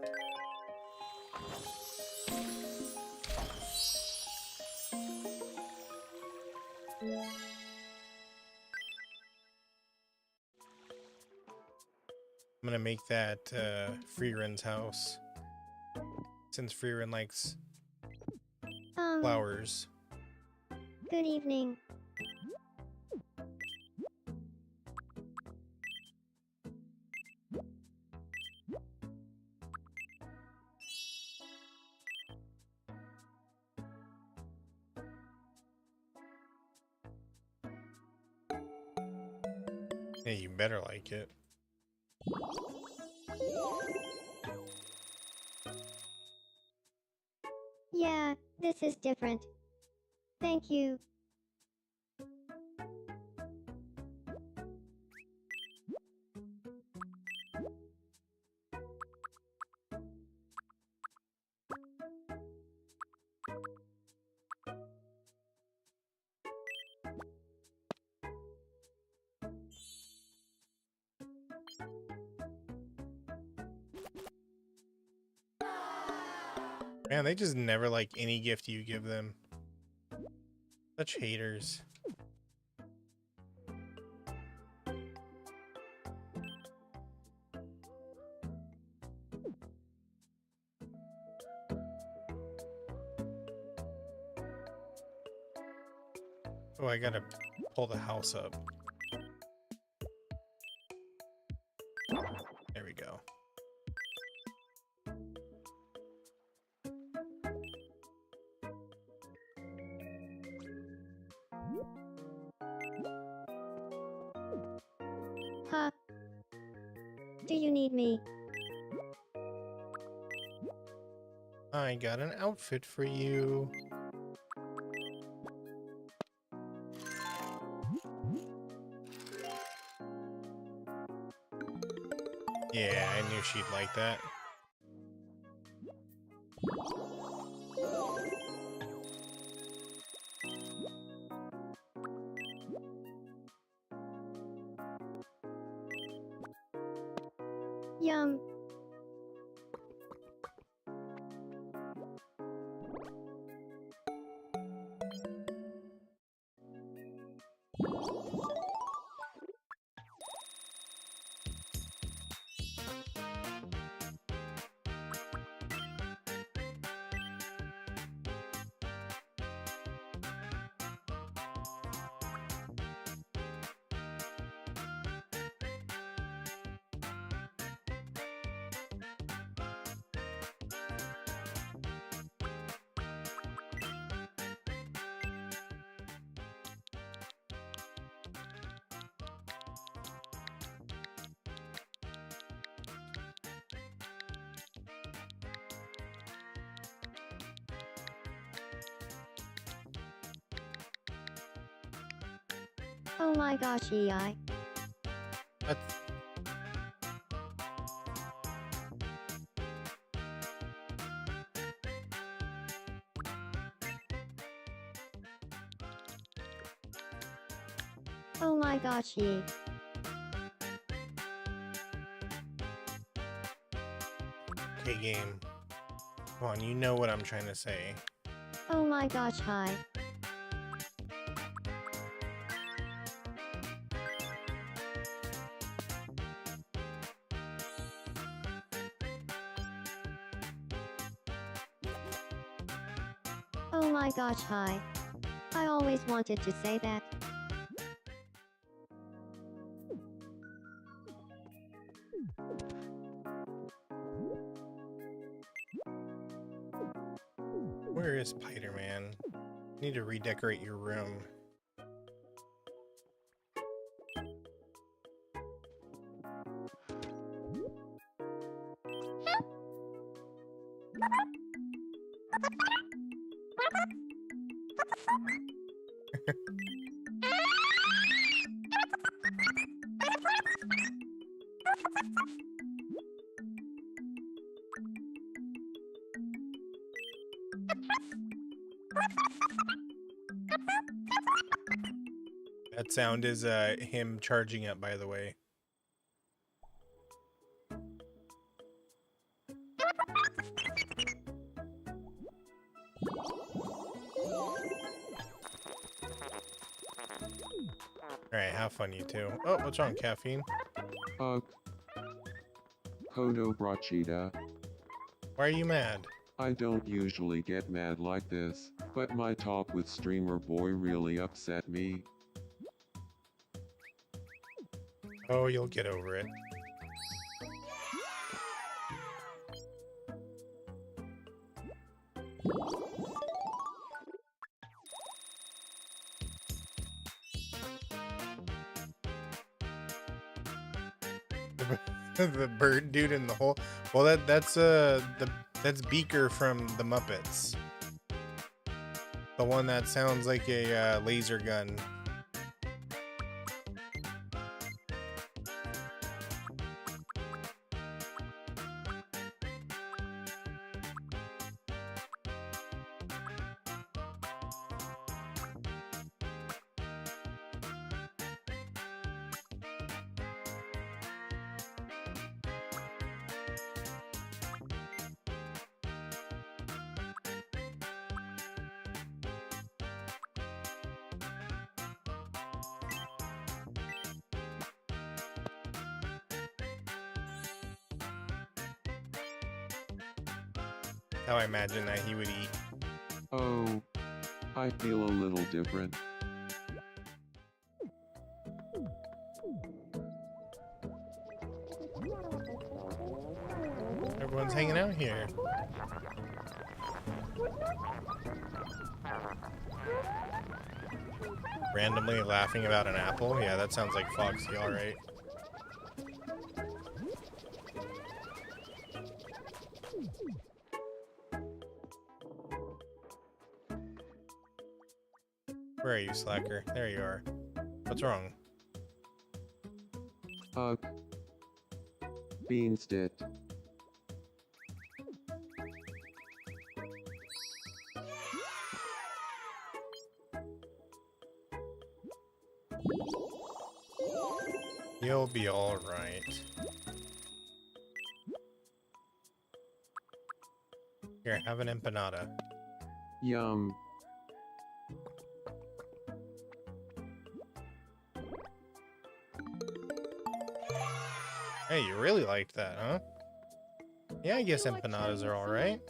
I'm gonna make that Freeren's house. Since Freeren likes flowers. Good evening. Yeah, you better like it. Yeah, this is different. Thank you. Man, they just never like any gift you give them. Such haters. Oh, I gotta pull the house up. There we go. Huh? Do you need me? I got an outfit for you. Yeah, I knew she'd like that. Yum. Oh my gosh, EI. That's Oh my gosh, ye. Okay, game. Come on, you know what I'm trying to say. Oh my gosh, hi. Oh my gosh, hi. I always wanted to say that. Where is Spider-Man? Need to redecorate your room. That sound is him charging up, by the way. Alright, have fun, you two. Oh, what's wrong, caffeine? Ugh. Kodo Brachida. Why are you mad? I don't usually get mad like this, but my talk with Streamer Boy really upset me. Oh, you'll get over it. The bird dude in the hole. Well, that's Beaker from the Muppets. The one that sounds like a laser gun. How I imagine that he would eat. Oh. I feel a little different. Everyone's hanging out here. Randomly laughing about an apple? Yeah, that sounds like Foxy, alright. Where are you, Slacker? There you are. What's wrong? Ugh. Beans dit. You'll be alright. Here, have an empanada. Yum. Hey, you really liked that, huh? Yeah, I guess feel like empanadas trying are alright.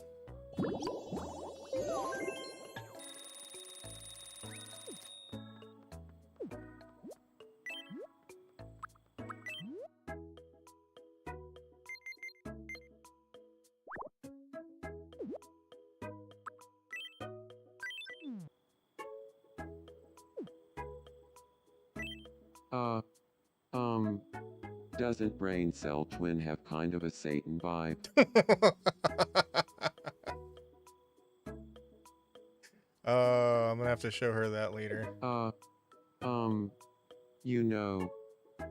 Doesn't Brain Cell Twin have kind of a Satan vibe? Oh, I'm gonna have to show her that later. You know,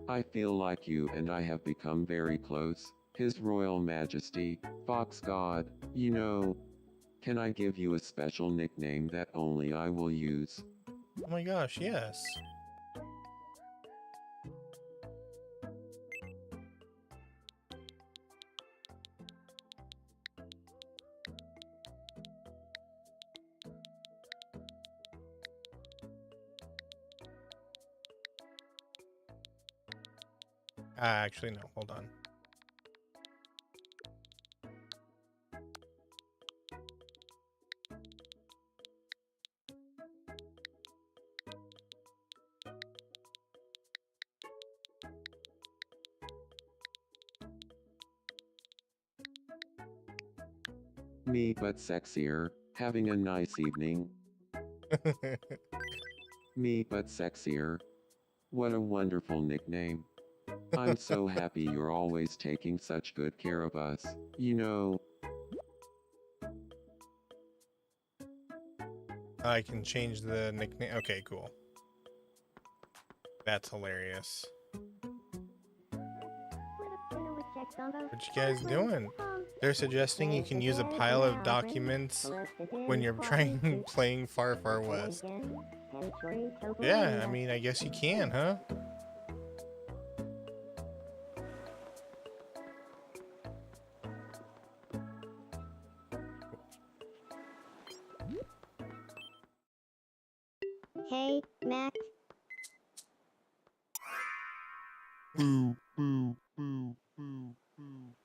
I feel like you and I have become very close. His Royal Majesty, Fox God, you know. Can I give you a special nickname that only I will use? Oh my gosh, yes. Actually, no. Hold on. Me but sexier, having a nice evening. Me but sexier. What a wonderful nickname. I'm so happy you're always taking such good care of us. You know, I can change the nickname. Okay, cool. That's hilarious. What you guys doing? They're suggesting you can use a pile of documents when you're playing Far Far West. Yeah, I mean, I guess you can, huh? Hey, Max. Boo, boo, boo, boo, boo, boo.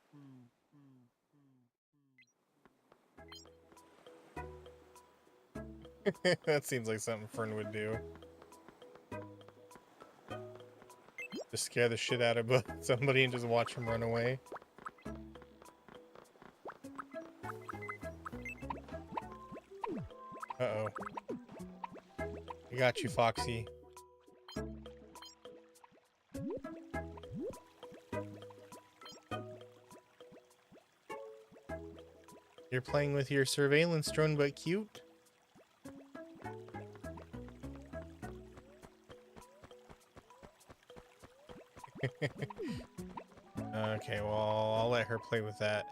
That seems like something Fern would do. Just scare the shit out of somebody and just watch them run away. Uh-oh. I got you, Foxy. You're playing with your surveillance drone, but cute? Okay, well, I'll let her play with that.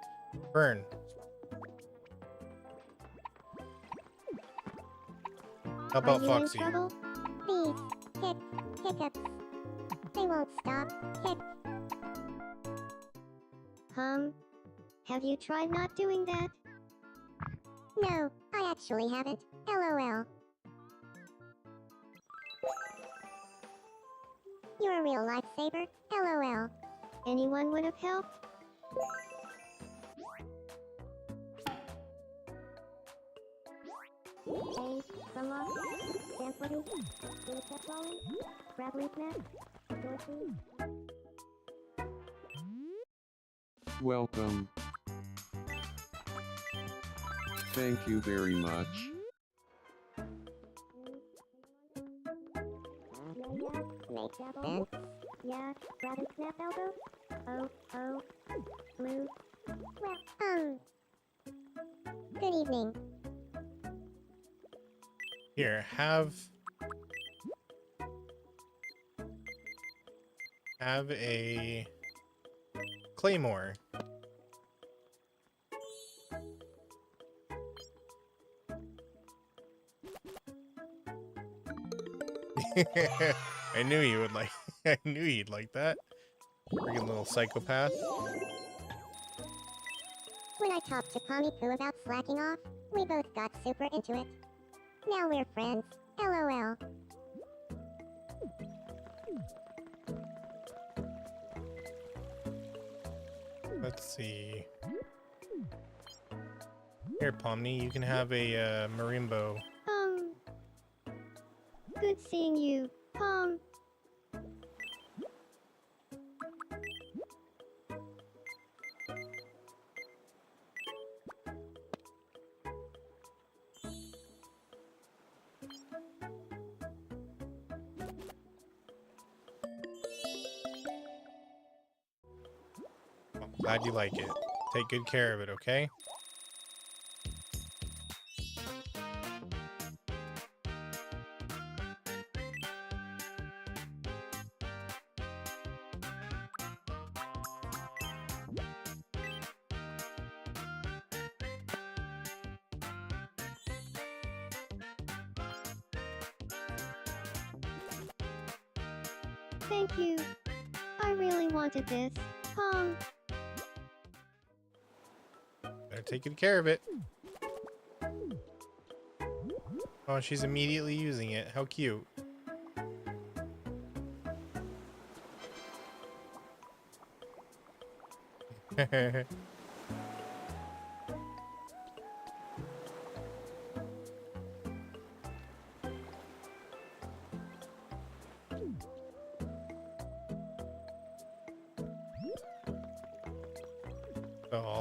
Fern. How about Are you Foxy? in trouble? Please, hiccups. They won't stop. Have you tried not doing that? No, I actually haven't. LOL. You're a real lifesaver. LOL. Anyone would have helped? Hey, someone? Dance with me? Do a step rolling? Grab leaf net? Dorothy? welcome. Thank you very much. Make sense. Yeah, grab and snap elbow. Oh, blue. Well, good evening. Here, have a claymore. I knew you would like. I knew you'd like that. Freaking little psychopath. When I talked to Pommy Poo about slacking off, we both got super into it. Now we're friends. LOL. Let's see. Here, Pomni, you can have a marimbo. Good seeing you, Pom. I'm glad you like it. Take good care of it, okay? Thank you. I really wanted this, Pom. Better take good care of it. Oh, she's immediately using it. How cute. Oh,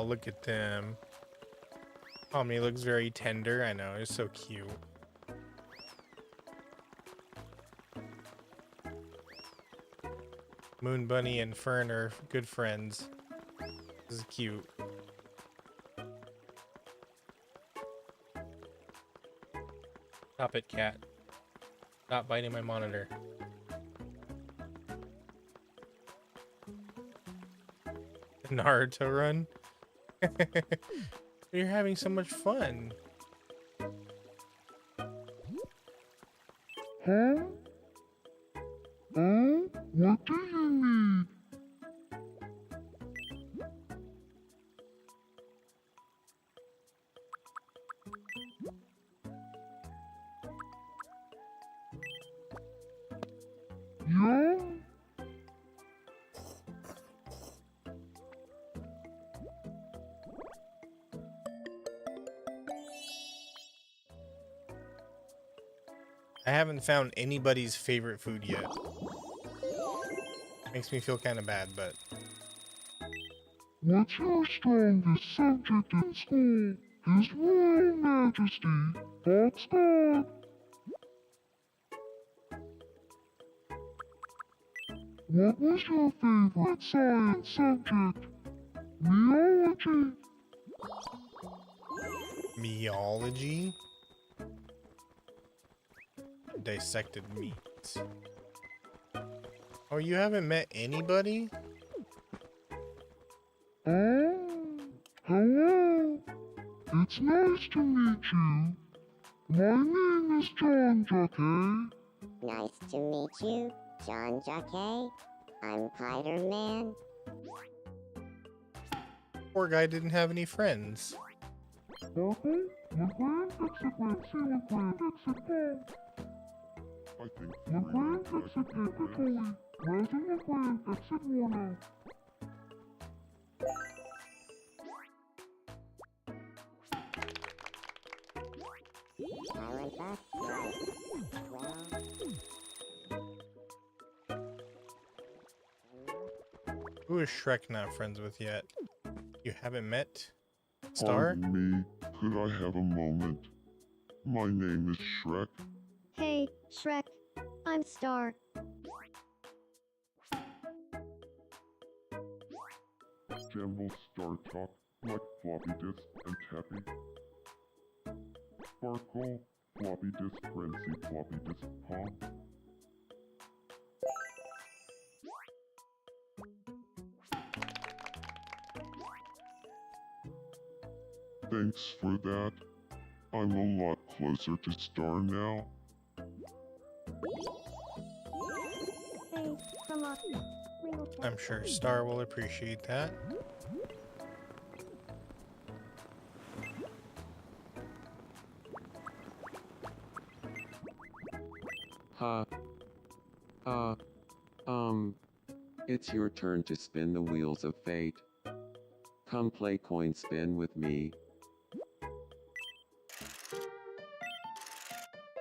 look at them. Tommy looks very tender. I know, he's so cute. Moon Bunny and Fern are good friends. This is cute. Stop it, cat. Stop biting my monitor. Naruto run? You're having so much fun. Huh? Oh, what do you need? Yeah? I haven't found anybody's favorite food yet. Makes me feel kind of bad, but What's your strongest subject in school? His Royal Majesty, Fox God. What was your favorite science subject? Biology. meology? Dissected meat. Oh, you haven't met anybody? Oh, hello. It's nice to meet you. My name is John Jackie. Nice to meet you, John Jacquet. I'm Spider-Man. Poor guy didn't have any friends. Purple, McLean exit Maxi, McLean exit Paul. I think McLean exit Purple, Rising McLean exit Warner. Silent Bus, right. Who is Shrek not friends with yet? You haven't met Star? Pardon me, could I have a moment? My name is Shrek. Hey, Shrek. I'm Star. General Star Talk, like floppy disk and tappy. Sparkle, floppy disk frenzy, floppy disk pop. Thanks for that. I'm a lot closer to Star now. Hey, come on. I'm sure Star will appreciate that. Ha. It's your turn to spin the wheels of fate. Come play coin spin with me.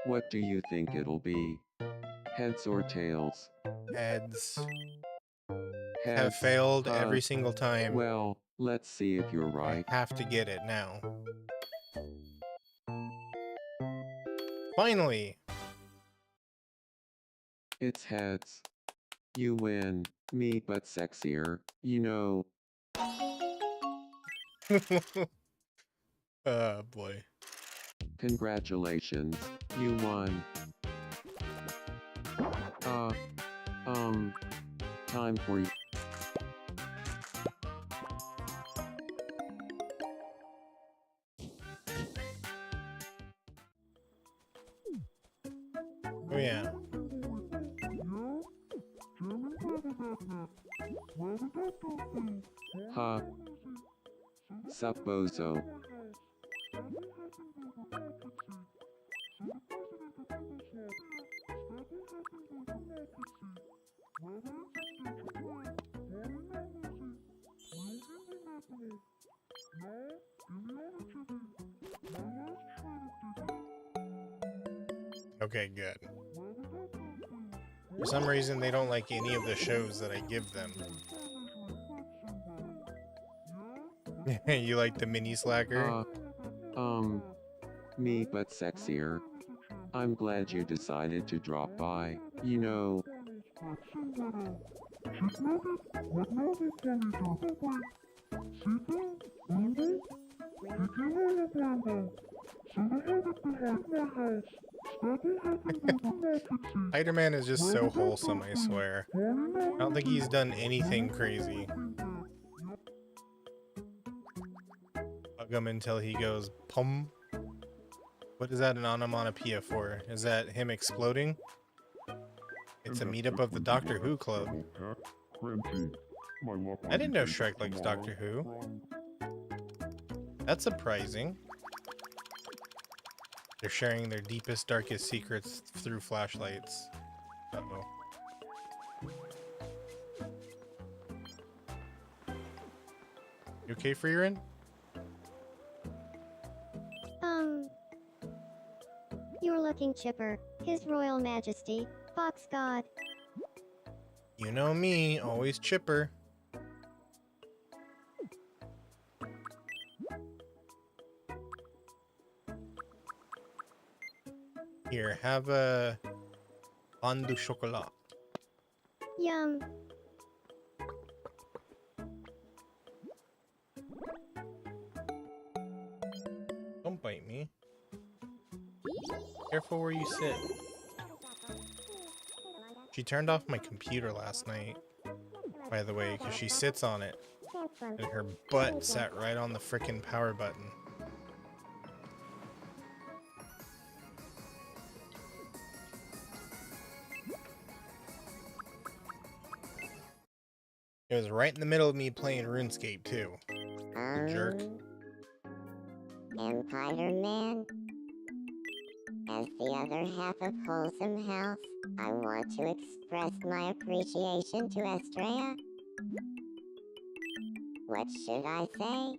What do you think it'll be? Heads or tails? Heads Heads. have failed every single time. Well, let's see if you're right. I have to get it now. Finally! It's heads. You win. Me but sexier, you know. Oh boy. Congratulations, you won. Time for you. Oh yeah. Ha. Supposo. Okay, good. For some reason, they don't like any of the shows that I give them. You like the mini slacker? Me but sexier. I'm glad you decided to drop by. You know, Spider-Man is just so wholesome, I swear. I don't think he's done anything crazy. Hug him until he goes pum. What is that an onomatopoeia for? Is that him exploding? It's a meetup of the Doctor Who Club. I didn't know Shrek likes Doctor Who. That's surprising. They're sharing their deepest, darkest secrets through flashlights. Uh-oh. You okay, Freerin? You're looking chipper. His Royal Majesty, Fox God. You know me, always chipper. Here, have a pain du chocolat. Yum. Don't bite me. Careful where you sit. She turned off my computer last night, by the way, because she sits on it, and her butt sat right on the frickin' power button. It was right in the middle of me playing RuneScape, too. The jerk. Empire Man. As the other half of Wholesome House, I want to express my appreciation to Estrella. What should I say?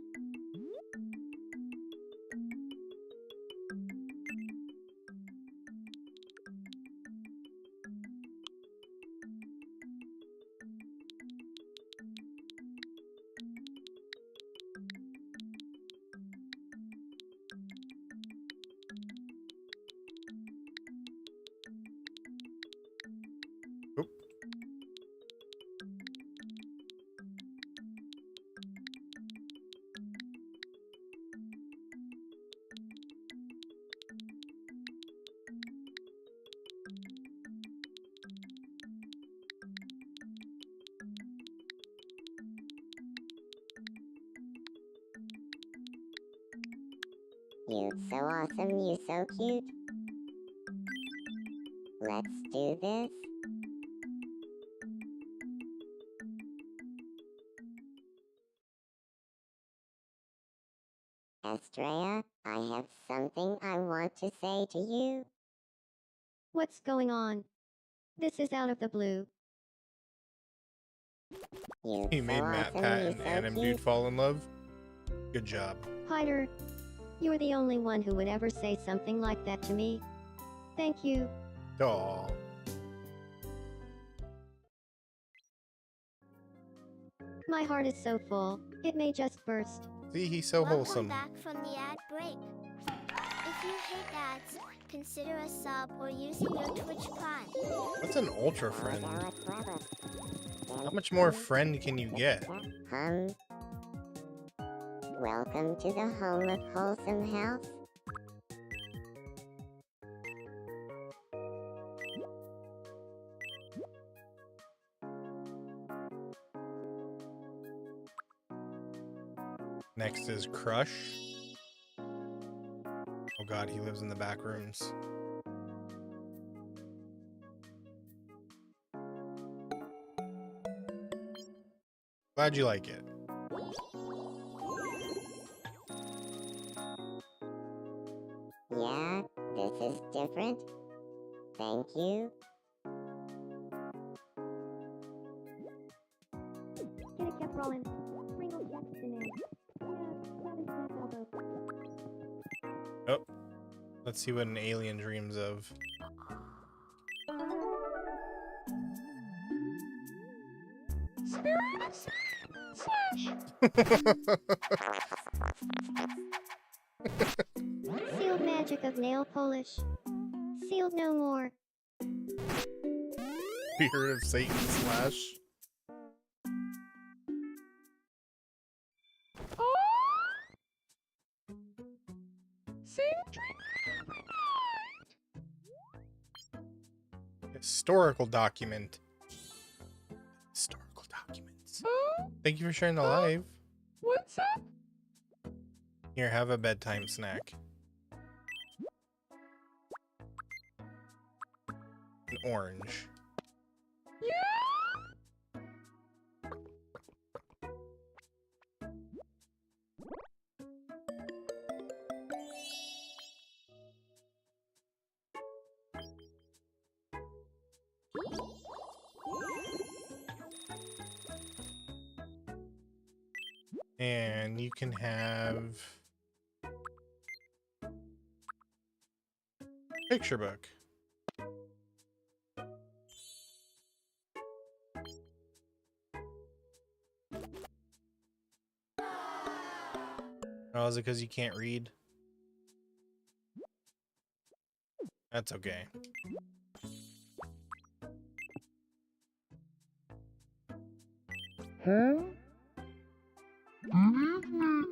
Oop. You so awesome, you so cute. Let's do this. Estrella, I have something I want to say to you. What's going on? This is out of the blue. You He so made Matt, awesome, Pat, you and so Anim cute. Dude fall in love. Good job. Hyder, you're the only one who would ever say something like that to me. Thank you. Aw. My heart is so full, it may just burst. See, he's so Welcome wholesome. back from the ad break. If you hate ads, consider a sub or using your Twitch Prime. What's an ultra friend? How much more friend can you get? Welcome to the home of Wholesome House. Next is Crush. Oh god, he lives in the back rooms. Glad you like it. Yeah, this is different. Thank you. Get it kept rolling. Sprinkle Jackson in. Yeah, Let's see what an alien dreams of. Spirit slash. Sealed magic of nail polish. Sealed no more. Spirit of Satan slash. Oh. Same dream every night. Historical document. Historical documents. Oh, Thank you for sharing the live. what's up? Here, have a bedtime snack. An orange. Yeah. And you can have picture book. Oh, is it because you can't read? That's okay. Huh? Good evening.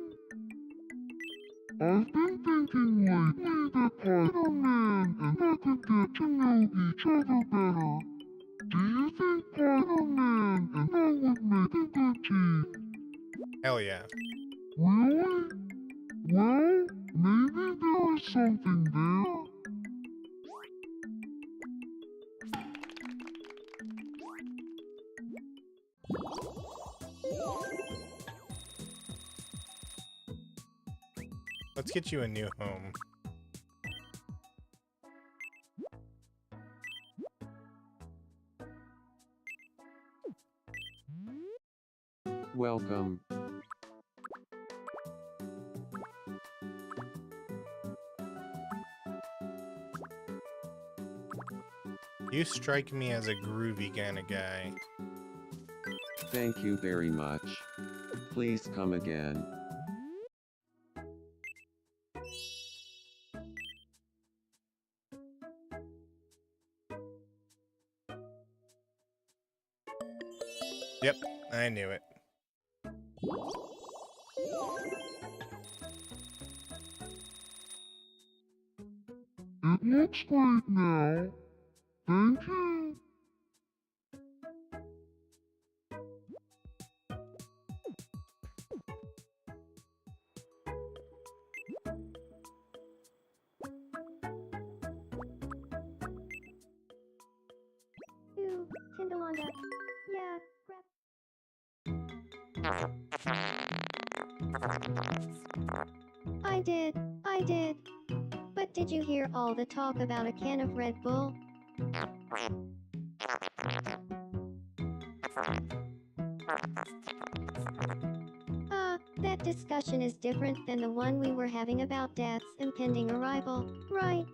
I've been thinking lately that Spider-Man and I could get to know each other better. Do you think Spider-Man and I would make a good team? Hell yeah. Really? Well, maybe there is something there. Let's get you a new home. Welcome. You strike me as a groovy kind of guy. Thank you very much. Please come again. Yep, I knew it. It looks great now. Thank you. Ooh, Tindalonga. Yeah, I did. But did you hear all the talk about a can of Red Bull? That discussion is different than the one we were having about Dad's impending arrival, right?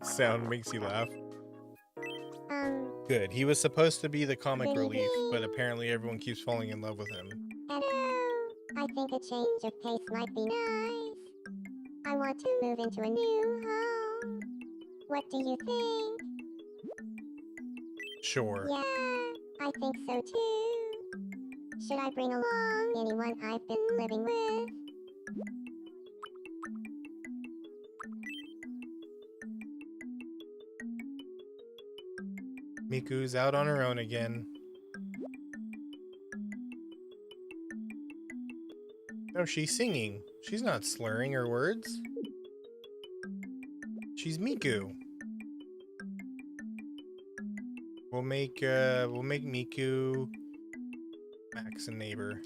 Sound makes you laugh. Um, Good. He was supposed to be the comic Baby. relief, but apparently everyone keeps falling in love with him. hello. I think a change of pace might be nice. I want to move into a new home. What do you think? Sure. Yeah, I think so too. Should I bring along anyone I've been living with? Miku's out on her own again. No, she's singing. She's not slurring her words. She's Miku. We'll make Miku Max a neighbor.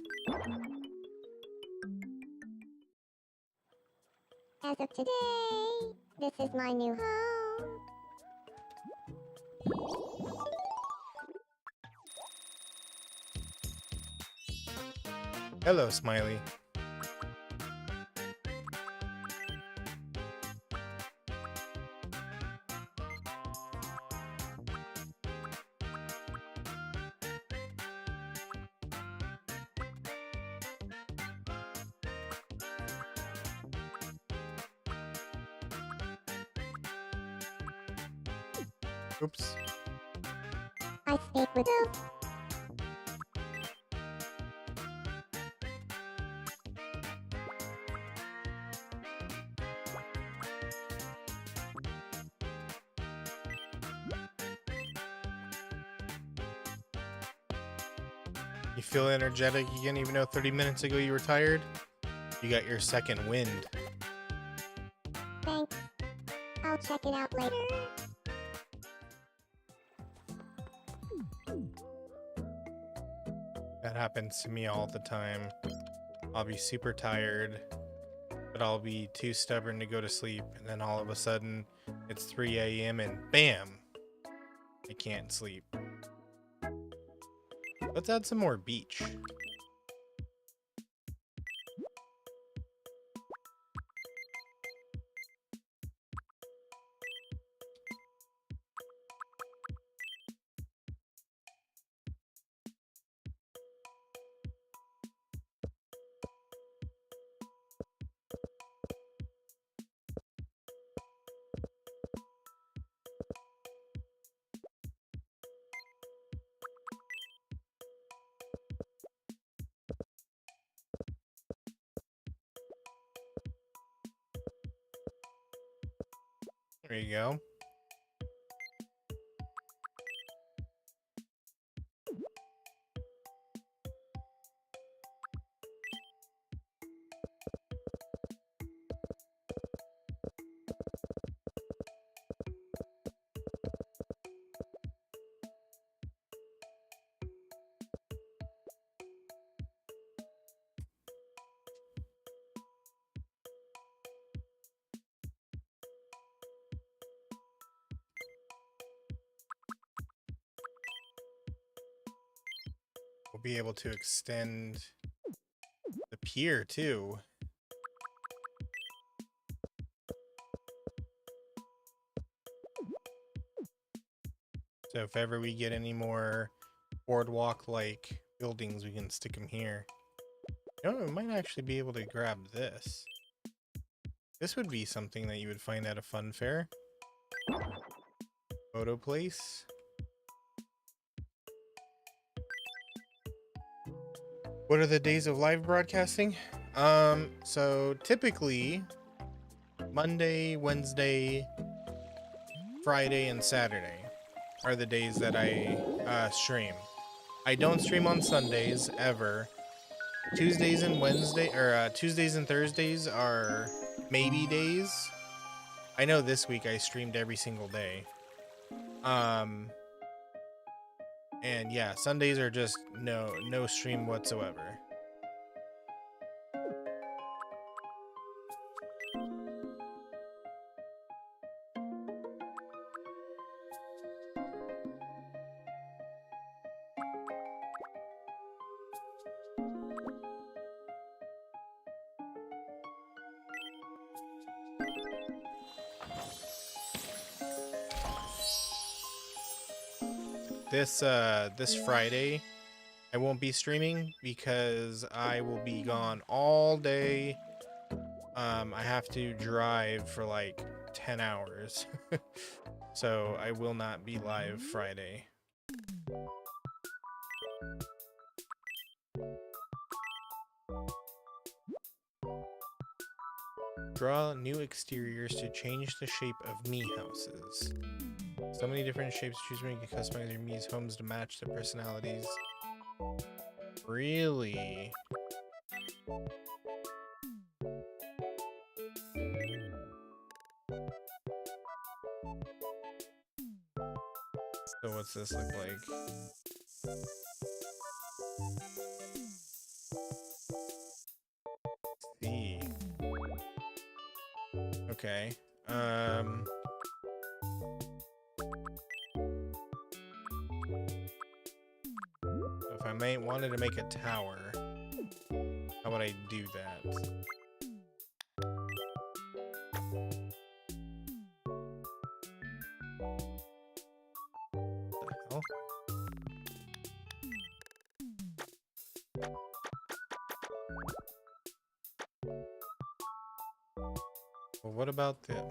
As of today, this is my new home. Hello, Smiley. Oops. I speak with you. You feel energetic again, even though 30 minutes ago you were tired? You got your second wind. Thanks. I'll check it out later. That happens to me all the time. I'll be super tired, but I'll be too stubborn to go to sleep, and then all of a sudden it's 3 a.m. and bam! I can't sleep. Let's add some more beach. There you go. We'll be able to extend the pier too. So if ever we get any more boardwalk-like buildings, we can stick them here. You know, we might actually be able to grab this. This would be something that you would find at a fun fair. Photo place. What are the days of live broadcasting? So typically Monday, Wednesday, Friday, and Saturday are the days that I stream. I don't stream on Sundays ever. Tuesdays and Tuesdays and Thursdays are maybe days. I know this week I streamed every single day. And yeah, Sundays are just no stream whatsoever. This Friday I won't be streaming because I will be gone all day. I have to drive for like 10 hours. So I will not be live Friday. Draw new exteriors to change the shape of Mii houses. So many different shapes to choose from. You can customize your Mii's homes to match their personalities. Really? So what's this look like? See. I might wanted to make a tower. How would I do that? What the hell? Well, what about the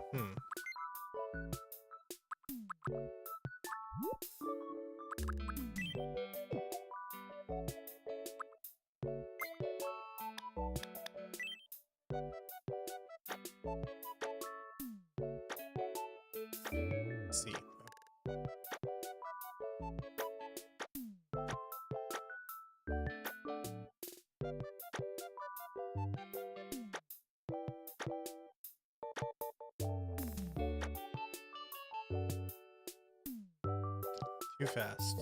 Let's see. Too fast.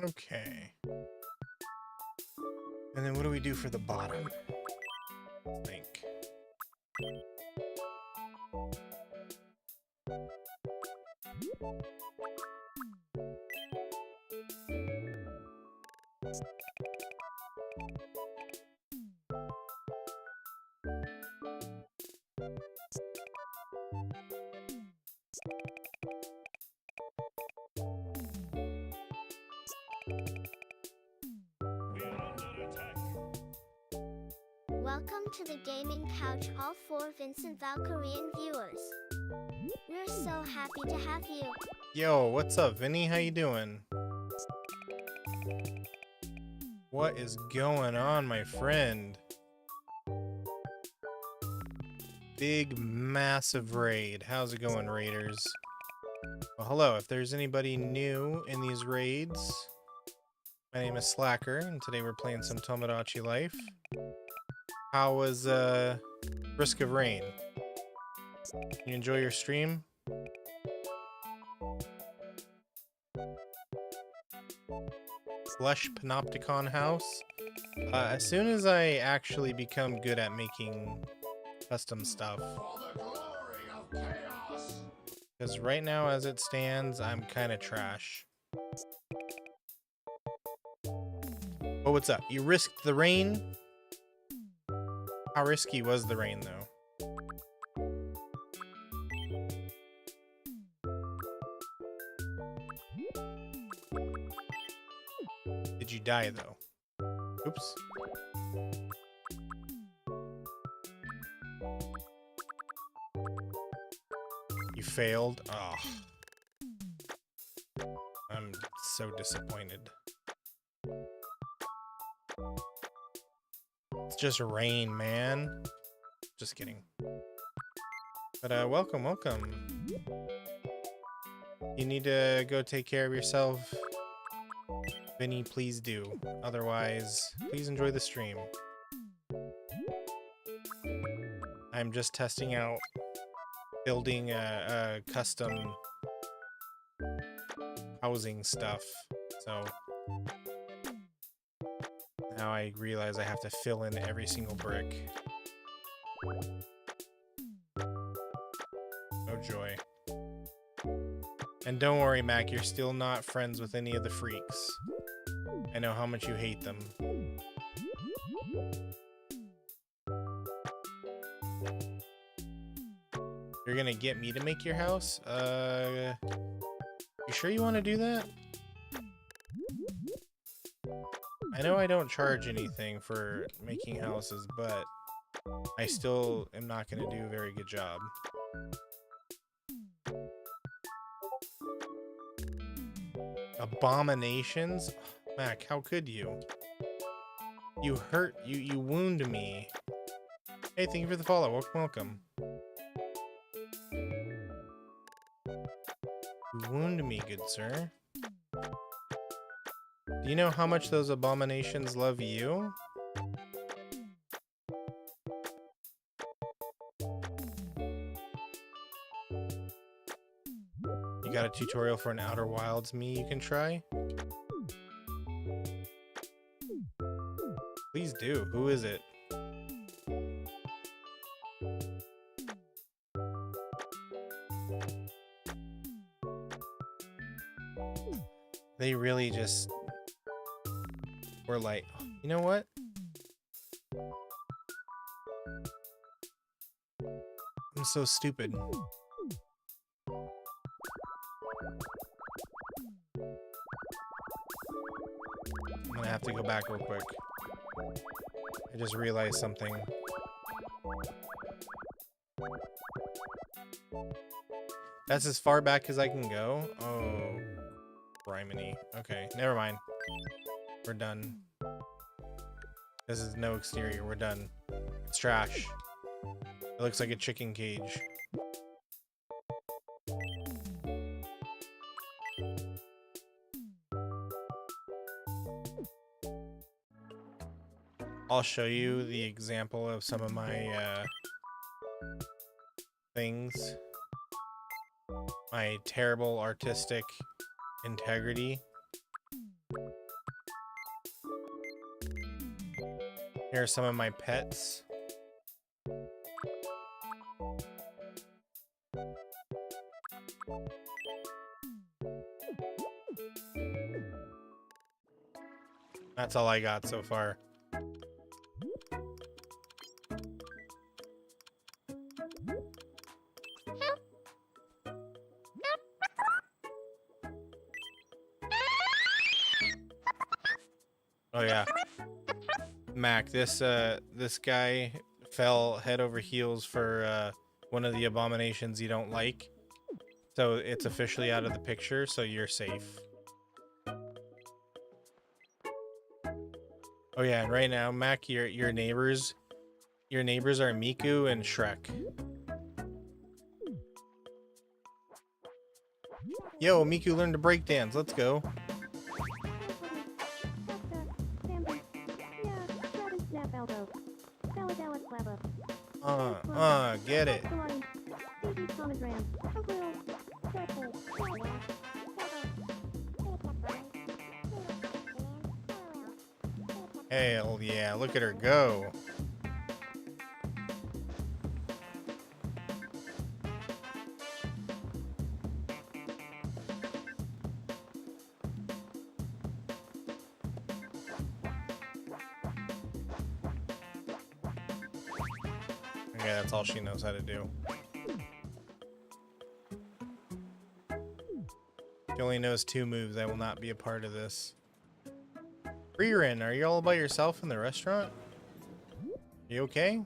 Okay. And then what do we do for the bottom? I think. Welcome to the gaming couch, all 4 Vincent Valkyrian viewers. We're so happy to have you. Yo, what's up, Vinny? How you doing? What is going on, my friend? Big, massive raid. How's it going, raiders? Well, hello. If there's anybody new in these raids, my name is Slacker, and today we're playing some Tomodachi Life. How was Risk of Rain? You enjoy your stream? Slush Panopticon House. As soon as I actually become good at making custom stuff. Because right now, as it stands, I'm kind of trash. Oh, what's up? You risked the rain? How risky was the rain, though? Did you die, though? Oops. You failed? Oh. I'm so disappointed. It's just rain, man. Just kidding. But welcome, welcome. You need to go take care of yourself. Vinny, please do. Otherwise, please enjoy the stream. I'm just testing out building a custom housing stuff. So now I realize I have to fill in every single brick. Oh joy. And don't worry, Mac, you're still not friends with any of the freaks. I know how much you hate them. You're gonna get me to make your house? You sure you want to do that? I know I don't charge anything for making houses, but I still am not gonna do a very good job. Abominations? Mac, how could you? You hurt, you wound me. Hey, thank you for the follow. Welcome. You wound me, good sir. Do you know how much those abominations love you? You got a tutorial for an Outer Wilds me you can try? Please do. Who is it? They really just were like, you know what? I'm so stupid. I'm gonna have to go back real quick. I just realized something. That's as far back as I can go? Oh, Criminy. Okay, never mind. We're done. This is no exterior. We're done. It's trash. It looks like a chicken cage. I'll show you the example of some of my things. My terrible artistic integrity. Here are some of my pets. That's all I got so far. Oh yeah. Mac, this guy fell head over heels for one of the abominations you don't like. So it's officially out of the picture, so you're safe. Oh yeah, and right now, Mac, your neighbors are Miku and Shrek. Yo, Miku learned to break dance. Let's go. Get it. Hell yeah, look at her go. Okay, that's all she knows how to do. She only knows 2 moves. I will not be a part of this. Ririn, are you all by yourself in the restaurant? You okay?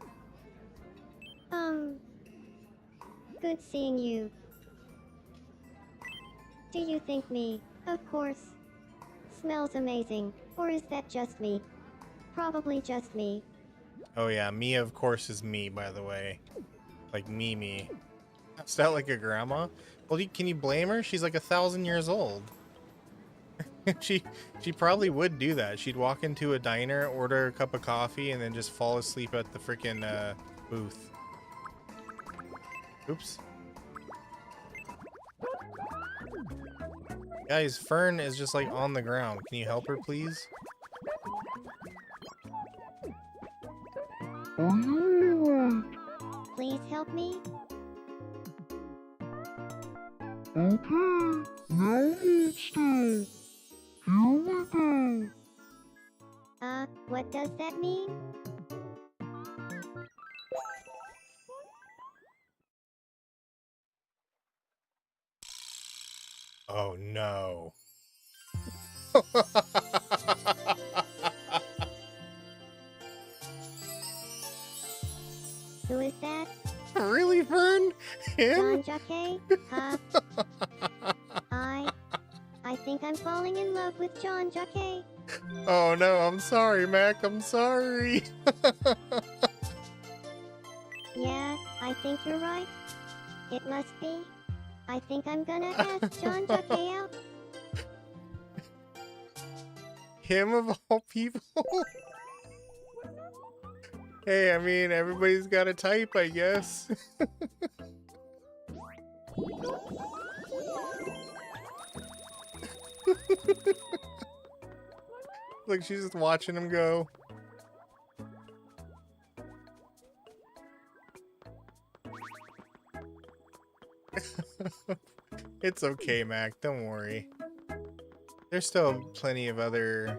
Good seeing you. Do you think me, of course, smells amazing, or is that just me? Probably just me. Oh yeah, me of course is me, by the way. Like me. Is that like a grandma? Well, can you blame her? She's like 1,000 years old. she probably would do that. She'd walk into a diner, order a cup of coffee, and then just fall asleep at the freaking booth. Oops. Guys, Fern is just like on the ground. Can you help her, please? Are you alright? Please help me? Okay, now hold still. Here we go. What does that mean? Oh no. Who is that? Really, Fern? Him? John Jacquet? Huh? I think I'm falling in love with John Jacquet. Oh no, I'm sorry, Mac. I'm sorry. Yeah, I think you're right. It must be. I think I'm gonna ask John Jacquet out. Him of all people? Hey, I mean, everybody's got a type, I guess. Like, she's just watching him go. It's okay, Mac. Don't worry. There's still plenty of other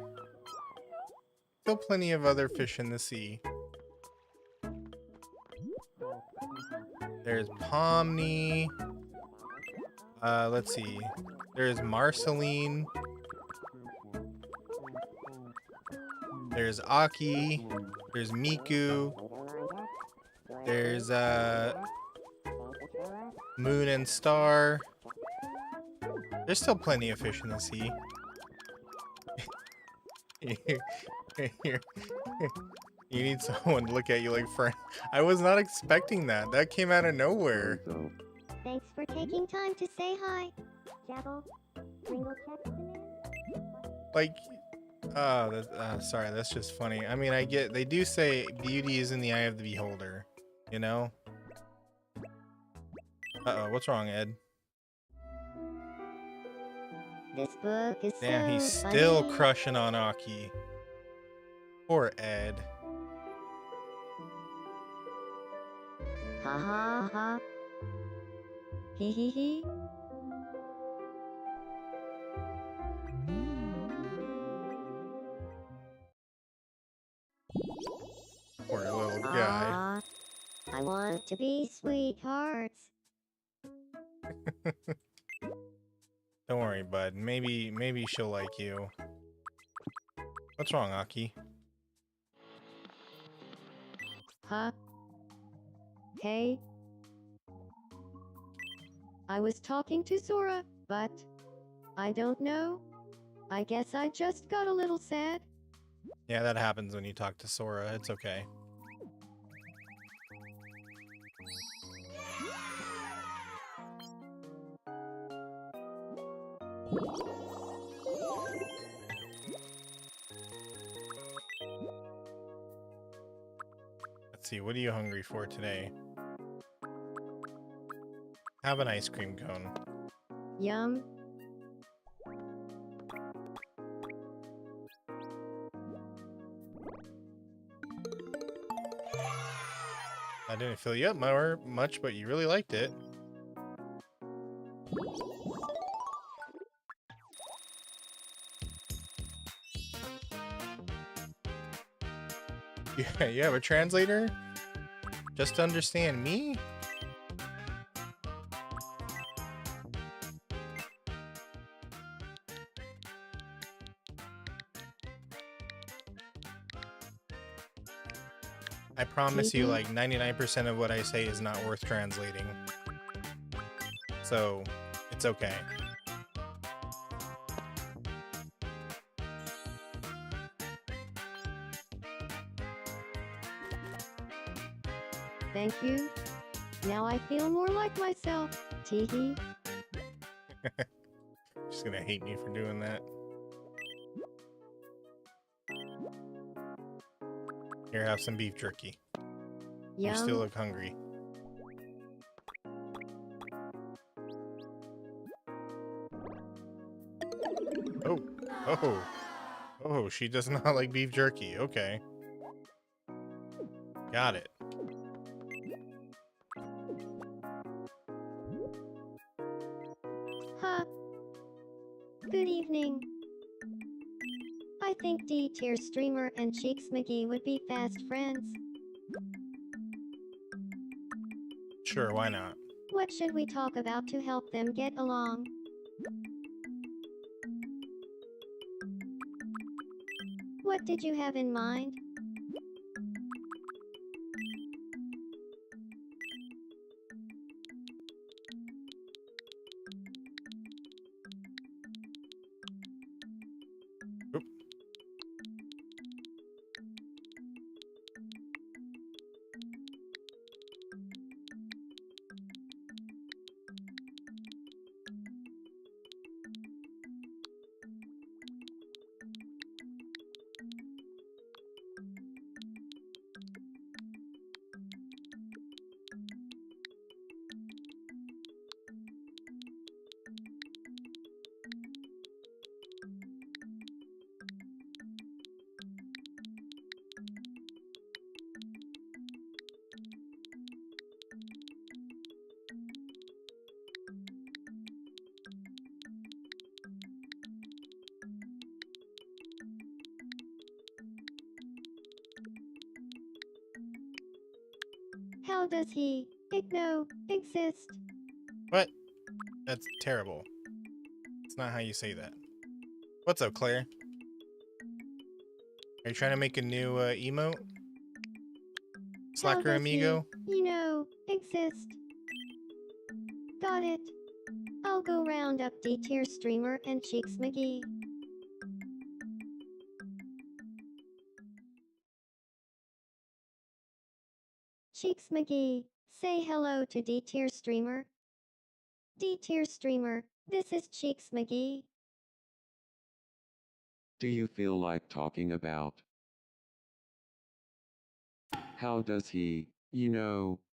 fish in the sea. There's Pomni. Let's see. There's Marceline. There's Aki. There's Miku. There's Moon and Star. There's still plenty of fish in the sea. You need someone to look at you like friend. I was not expecting that. That came out of nowhere. Thanks for taking time to say hi. Jabble, Ringo checks in. Like, sorry, that's just funny. I mean, I get, they do say beauty is in the eye of the beholder, you know? Uh-oh, what's wrong, Ed? This book is Damn, so he's still funny. crushing on Aki. Poor Ed. Ha ha ha. Hee hee hee. Poor little guy. Aw, I want to be sweethearts. Don't worry, bud. Maybe she'll like you. What's wrong, Aki? Huh? Hey? I was talking to Sora, but I don't know. I guess I just got a little sad. Yeah, that happens when you talk to Sora. It's okay. Let's see, what are you hungry for today? Have an ice cream cone. Yum. I didn't fill you up much, but you really liked it. Yeah, you have a translator? Just to understand me? I promise you, like, 99% of what I say is not worth translating. So, it's okay. Thank you. Now I feel more like myself. Teehee. She's gonna hate me for doing that. Here, have some beef jerky. You Yum. still look hungry. Oh, oh, oh, she does not like beef jerky. Okay. Got it. Huh. Good evening. I think D-tier streamer and Cheeks McGee would be fast friends. Sure, why not? What should we talk about to help them get along? What did you have in mind? Oop. How does he exist? What? That's terrible. It's not how you say that. What's up, Claire? Are you trying to make a new emote? How Slacker does amigo? he, exist? Got it. I'll go round up D-tier streamer and Cheeks McGee. Cheeks McGee, say hello to D-tier streamer. D-tier streamer, this is Cheeks McGee. Do you feel like talking about? How does he,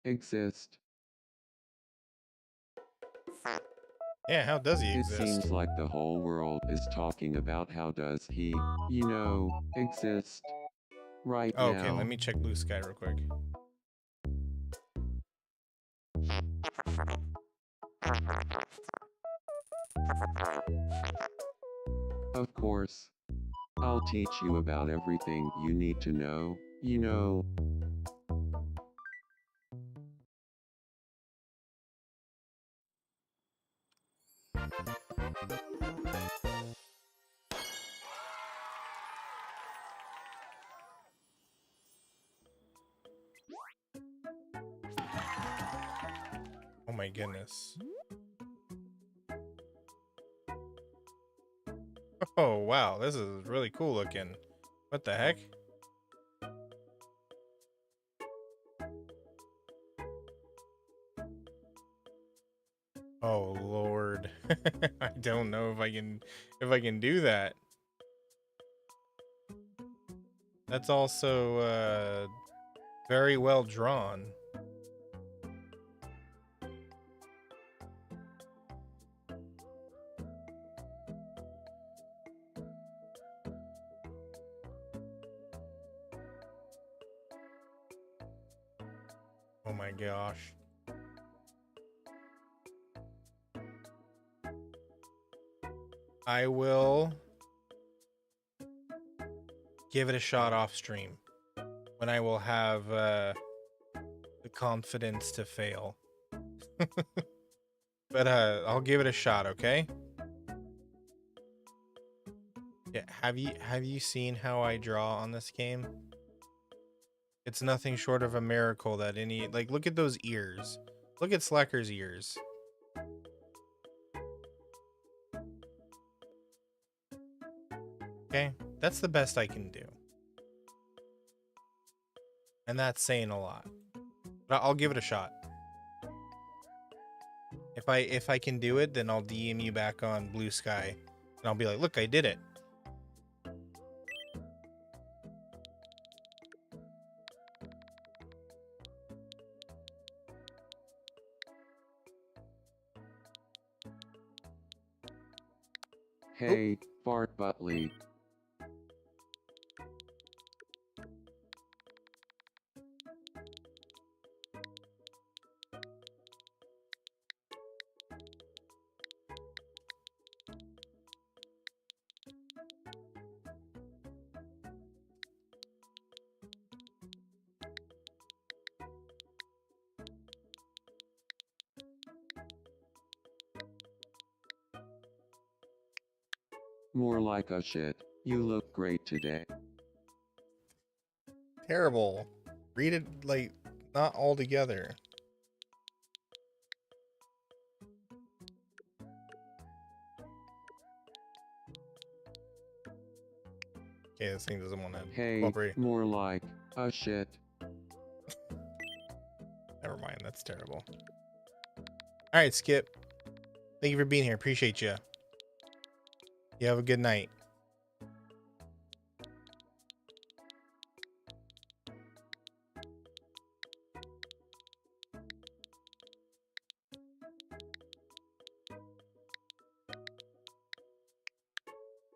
exist? Yeah, how does he It exist? seems like the whole world is talking about how does he, exist right Oh, now. okay, let me check Blue Sky real quick. Of course. I'll teach you about everything you need to know, Oh my goodness. Oh wow, this is really cool looking. What the heck? Oh Lord. I don't know if I can do that. That's also very well drawn. Oh my gosh. I will give it a shot off stream when I will have the confidence to fail. But I'll give it a shot, okay? Yeah, have you seen how I draw on this game? It's nothing short of a miracle that any like look at those ears. Look at Slacker's ears. Okay? That's the best I can do. And that's saying a lot. But I'll give it a shot. If I can do it, then I'll DM you back on Blue Sky and I'll be like, "Look, I did it." Hey, Bart Butley. More like a shit. You look great today. Terrible. Read it like not all together. Okay, this thing doesn't want to Hey, cooperate. more like a shit. Never mind, that's terrible. All right, Skip. Thank you for being here. Appreciate you. You have a good night.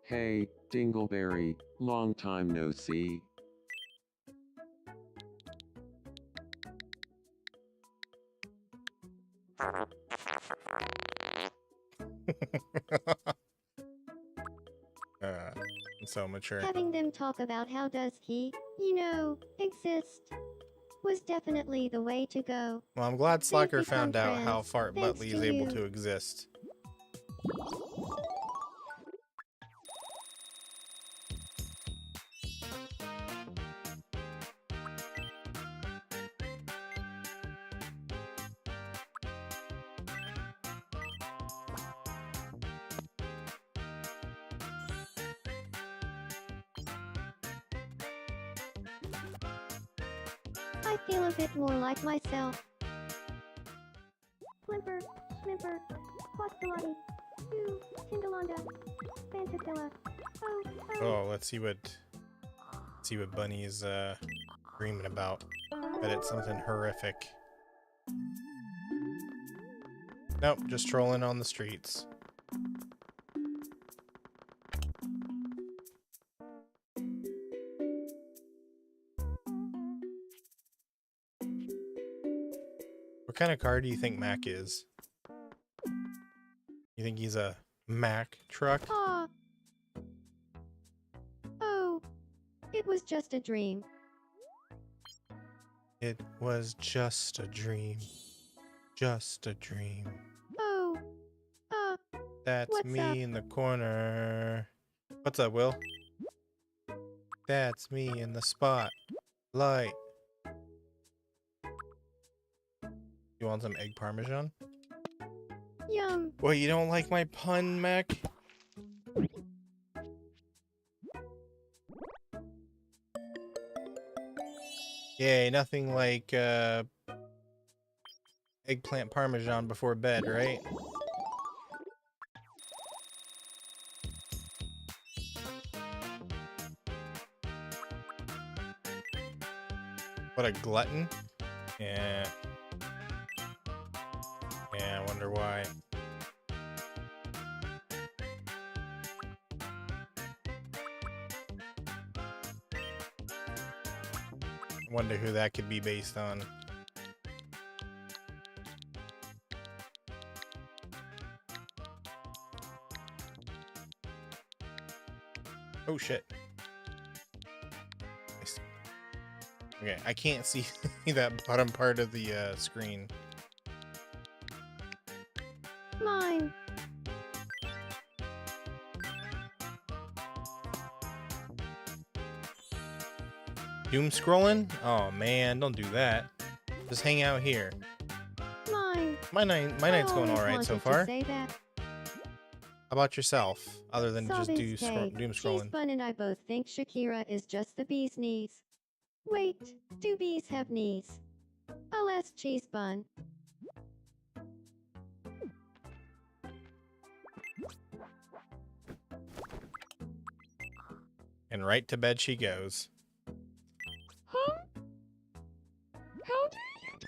Hey, Dingleberry, long time no see. I'm so mature. Having them talk about how does he, exist. was definitely the way to go. Well, I'm glad They've Slacker become found out how friends, Fart thanks Buttley to is able you. to exist. I feel a bit more like myself. Flimper, Schmimper, Quastelati, Ooh, Tindalonda, Fantatilla. Oh, Oh, let's see what Bunny is dreaming about. Bet it's something horrific. Nope, just trolling on the streets. What kind of car do you think Mac is? You think he's a Mac truck? ah. Oh, it was just a dream. It was just a dream. Just a dream. Oh, That's What's me up? in the corner. What's up, Will? That's me in the spotlight. You want some egg parmesan? yum. What, you don't like my pun, Mac? Yay, nothing like eggplant parmesan before bed, right? What a glutton. Yeah. Yeah, I wonder why. Wonder who that could be based on. Oh shit. Okay, I can't see that bottom part of the screen. Mine. Doom scrolling? Oh man, don't do that. Just hang out here. Mine. My night's going I all right always so wanted to far. say that. How about yourself? Other than just Sabes doom Cheese scrolling. Bun and I both think Shakira is just the bee's knees. Wait, do bees have knees? I'll ask Cheese Bun. And right to bed she goes. Huh? How do you do?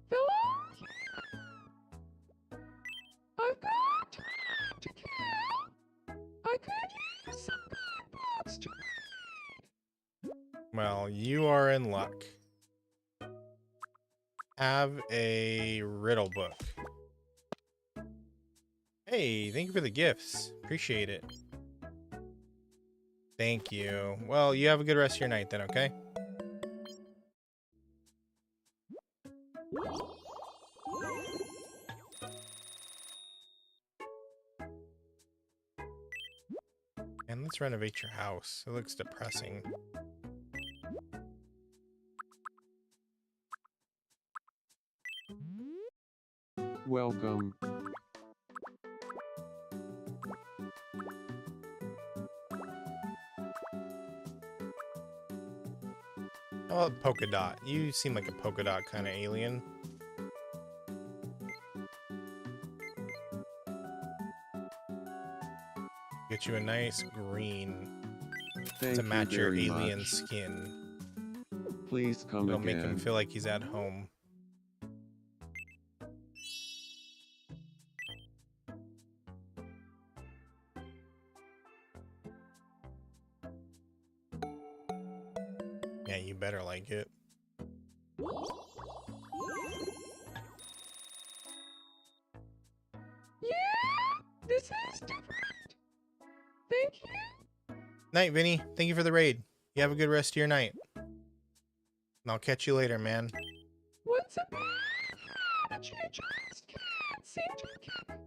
Fellow? I've got time to kill. I could use some good books to read. Well, you are in luck. Have a riddle book. Hey, thank you for the gifts. Appreciate it. Thank you. Well, you have a good rest of your night then, okay? And let's renovate your house. It looks depressing. Welcome. Oh, polka dot. You seem like a polka dot kind of alien. Get you a nice green Thank to you match your very alien much. skin. Please come It'll make him again. feel like he's at home. Yeah, you better like it. Yeah, this is different. Thank you. Night, Vinny. Thank you for the raid. You have a good rest of your night. I'll catch you later, man. What's a bad habit you just can't seem to kick?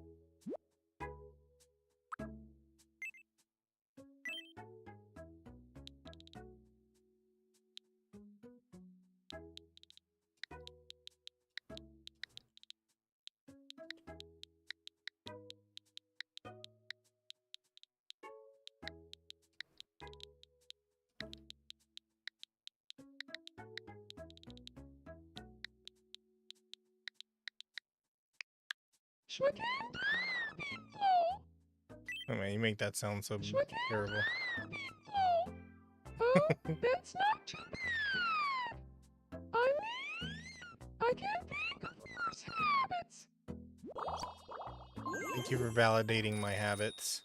Schwick Oh man, you make that sound so Schwick terrible. Oh, that's not too bad. I mean, I can't think of worse habits. Thank you for validating my habits.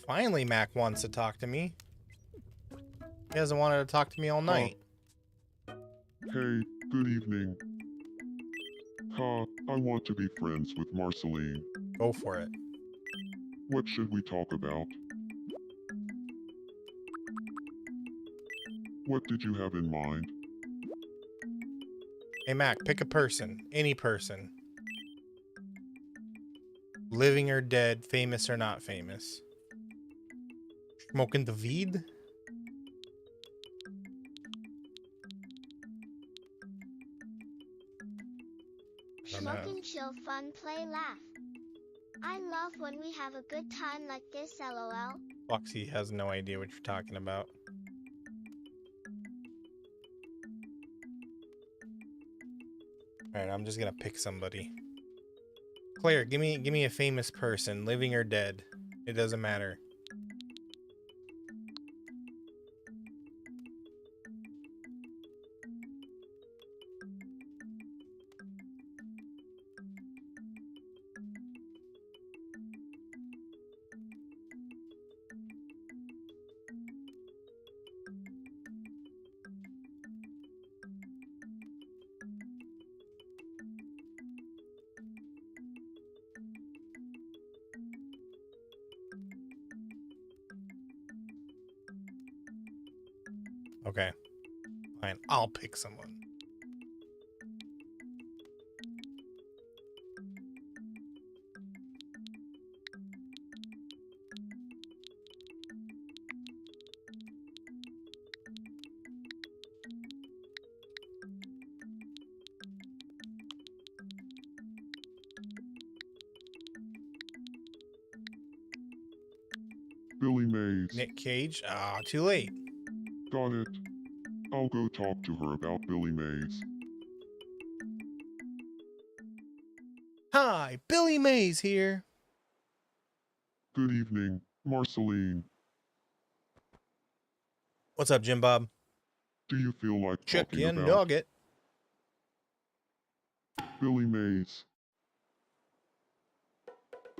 Finally, Mac wants to talk to me. He hasn't wanted to talk to me all night. Hey, good evening. I want to be friends with Marceline. Go for it. What should we talk about? What did you have in mind? Hey Mac, pick a person. Any person. Living or dead, famous or not famous. Smoking the weed? don't know. Smoking, chill, fun, play, laugh. I love when we have a good time like this, lol. Foxy has no idea what you're talking about. Alright, I'm just gonna pick somebody. Claire, give me a famous person, living or dead. It doesn't matter. Okay. Fine, I'll pick someone. Billy Mays. Nick Cage? Ah, too late. Got it. I'll go talk to her about Billy Mays. Hi, Billy Mays here. Good evening, Marceline. What's up, Jim Bob? Do you feel like talking Chicken about nugget. Billy Mays?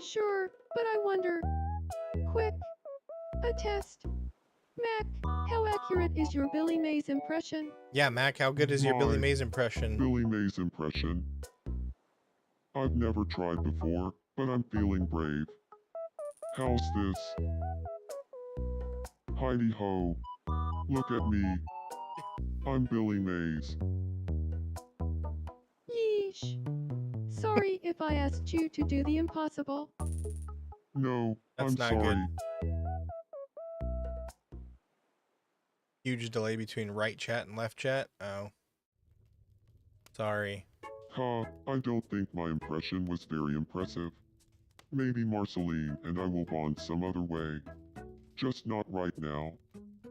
Sure, but I wonder. Quick, a test. Mac, how accurate is your Billy Mays impression? Yeah, Mac, how good is your Billy My Mays impression? Billy Mays impression. I've never tried before, but I'm feeling brave. How's this? Heidi ho. Look at me. I'm Billy Mays. Yeesh. Sorry if I asked you to do the impossible. No, That's I'm not sorry. good. Huge delay between right chat and left chat. Oh. Sorry. I don't think my impression was very impressive. Maybe Marceline and I will bond some other way. Just not right now.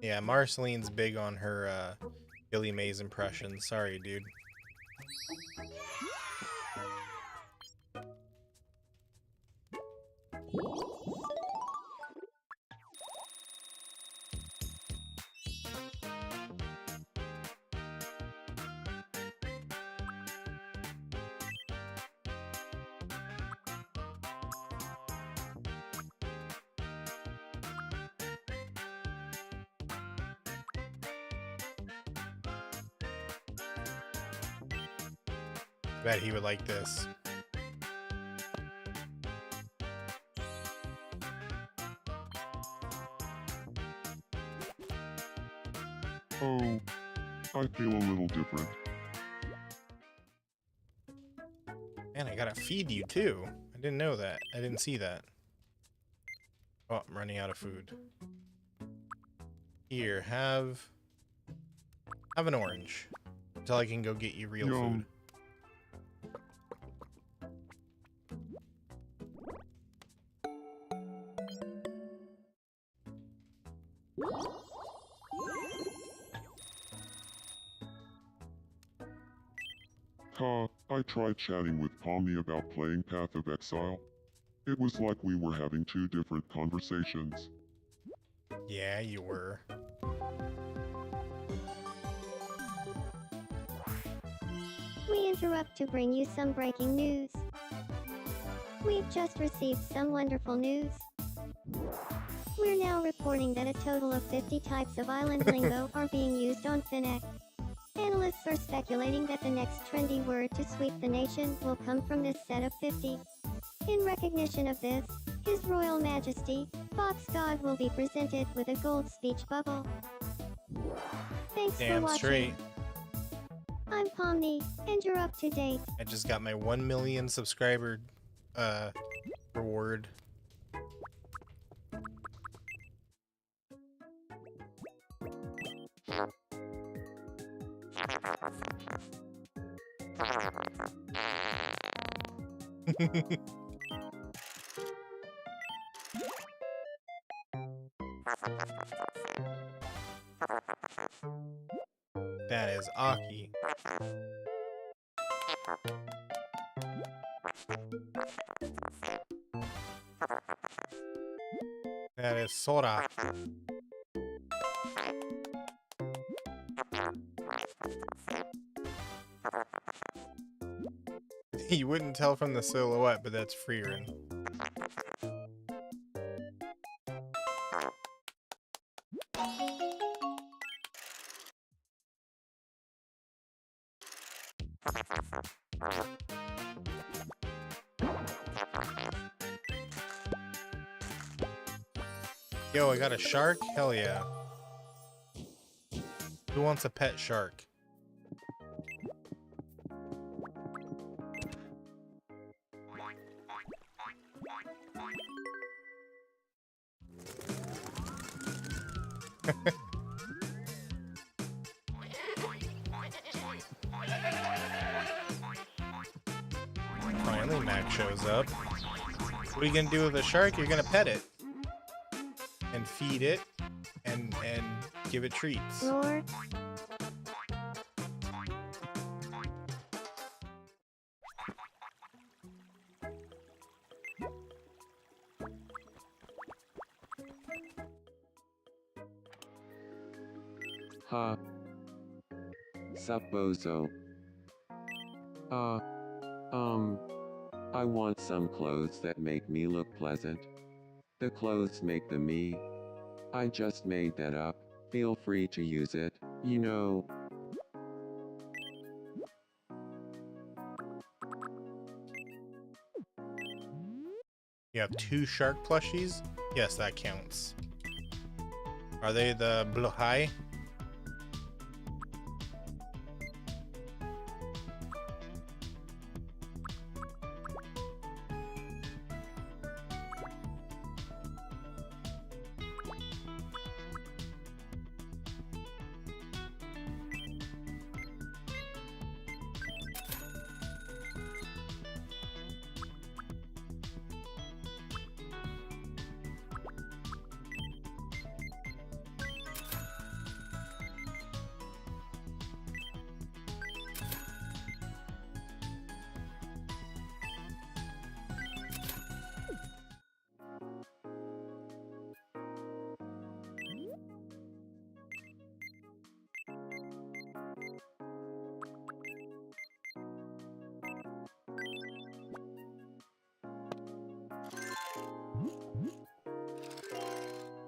Yeah, Marceline's big on her Billy Mays impression. Sorry, dude. Bet he would like this. I feel a little different. Man, I gotta feed you too. I didn't know that. I didn't see that. Oh, I'm running out of food. Here, have an orange. Until I can go get you real Yum. I tried chatting with Pomni about playing Path of Exile. It was like we were having two different conversations. Yeah, you were. We interrupt to bring you some breaking news. We've just received some wonderful news. We're now reporting that a total of 50 types of island lingo are being used on Finneck. Analysts are speculating that the next trendy word to sweep the nation will come from this set of 50. In recognition of this, His Royal Majesty, Fox God will be presented with a gold speech bubble. Thanks for Damn watching. straight. I'm Pomni, and you're up to date. I just got my 1 million subscriber reward. That is Aki. That is Sora. You wouldn't tell from the silhouette, but that's Freerin. Yo, I got a shark? Hell yeah. Who wants a pet shark? Finally, Mac shows up. What are you gonna do with a shark? You're gonna pet it. And feed it. And give it treats. Roar. Ha. Sup, bozo. I want some clothes that make me look pleasant. The clothes make the me. I just made that up. Feel free to use it, you know. You have 2 shark plushies? Yes, that counts. Are they the Blohai?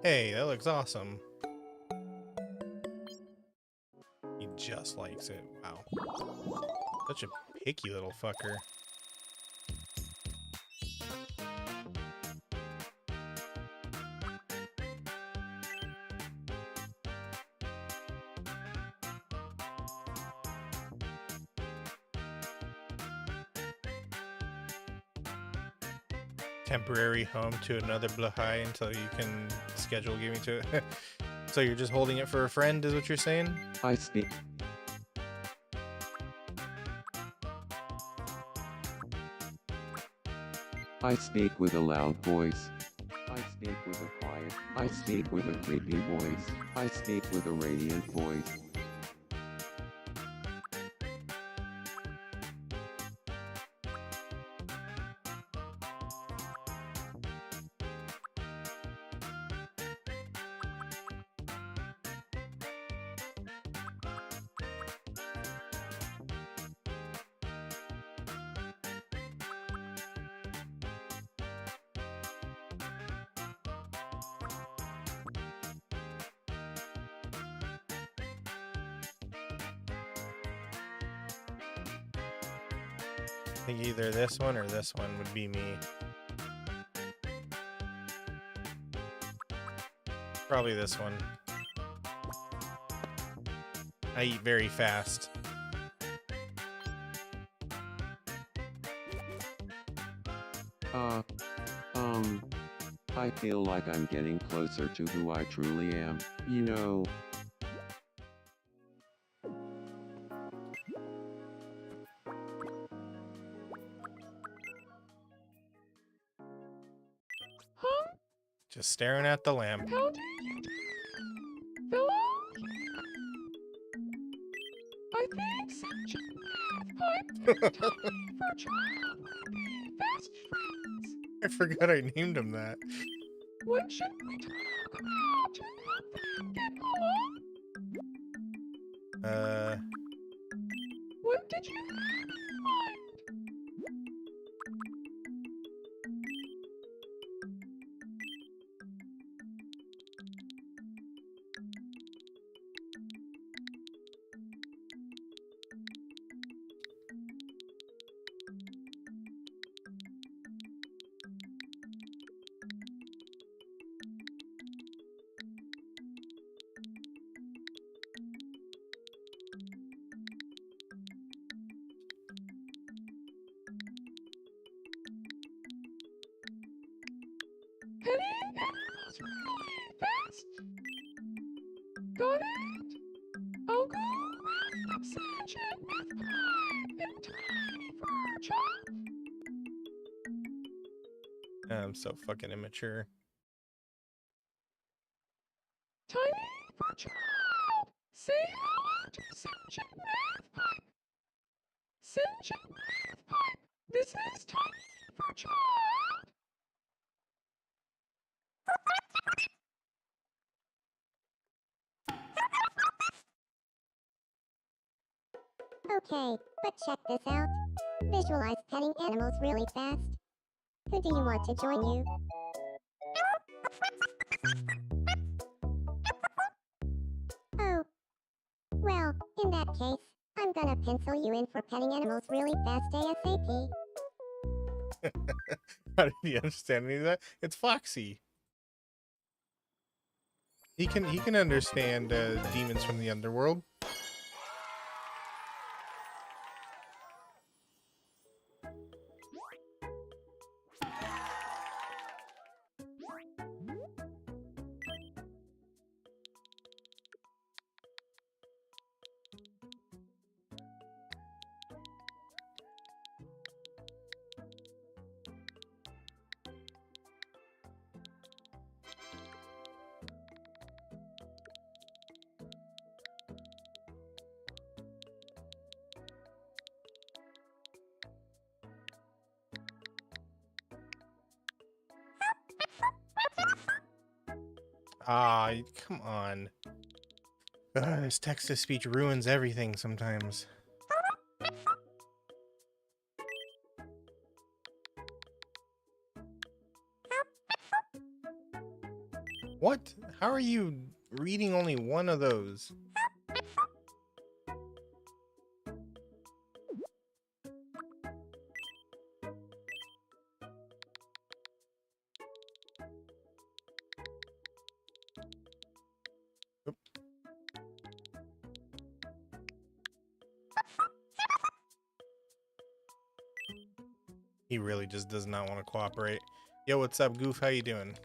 Hey, that looks awesome. He just likes it. Wow. Such a picky little fucker. temporary home to another Blahai until you can schedule giving to it. So you're just holding it for a friend, is what you're saying? I speak. I speak with a loud voice. I speak with a quiet. I speak with a creepy voice. I speak with a radiant voice. I think either this one or this one would be me. Probably this one. I eat very fast. I feel like I'm getting closer to who I truly am, you know. Huh? Just staring at the lamp. How do you do? Fellow? I think such a pipe and Tommy for child will be best friends. I forgot I named him that. What should we talk about to help them get along? What did you have in mind? Petting animals really fast. Got it? I'll go round up Sanchez with pipe and tiny fur chop. I'm so fucking immature. Tiny fur child. Say hello to Sanchez with pipe. Sanchez with pipe. This is Tiny fur child. Okay, but check this out. Visualize petting animals really fast. Who do you want to join you? Oh. Well, in that case, I'm gonna pencil you in for petting animals really fast ASAP. How did he understand any of that? It's Foxy. He can understand demons from the underworld. Ah, come on. Ugh, this text-to-speech ruins everything sometimes. What? How are you reading only one of those? Oop. He really just does not want to cooperate. Yo, what's up, Goof? How you doing?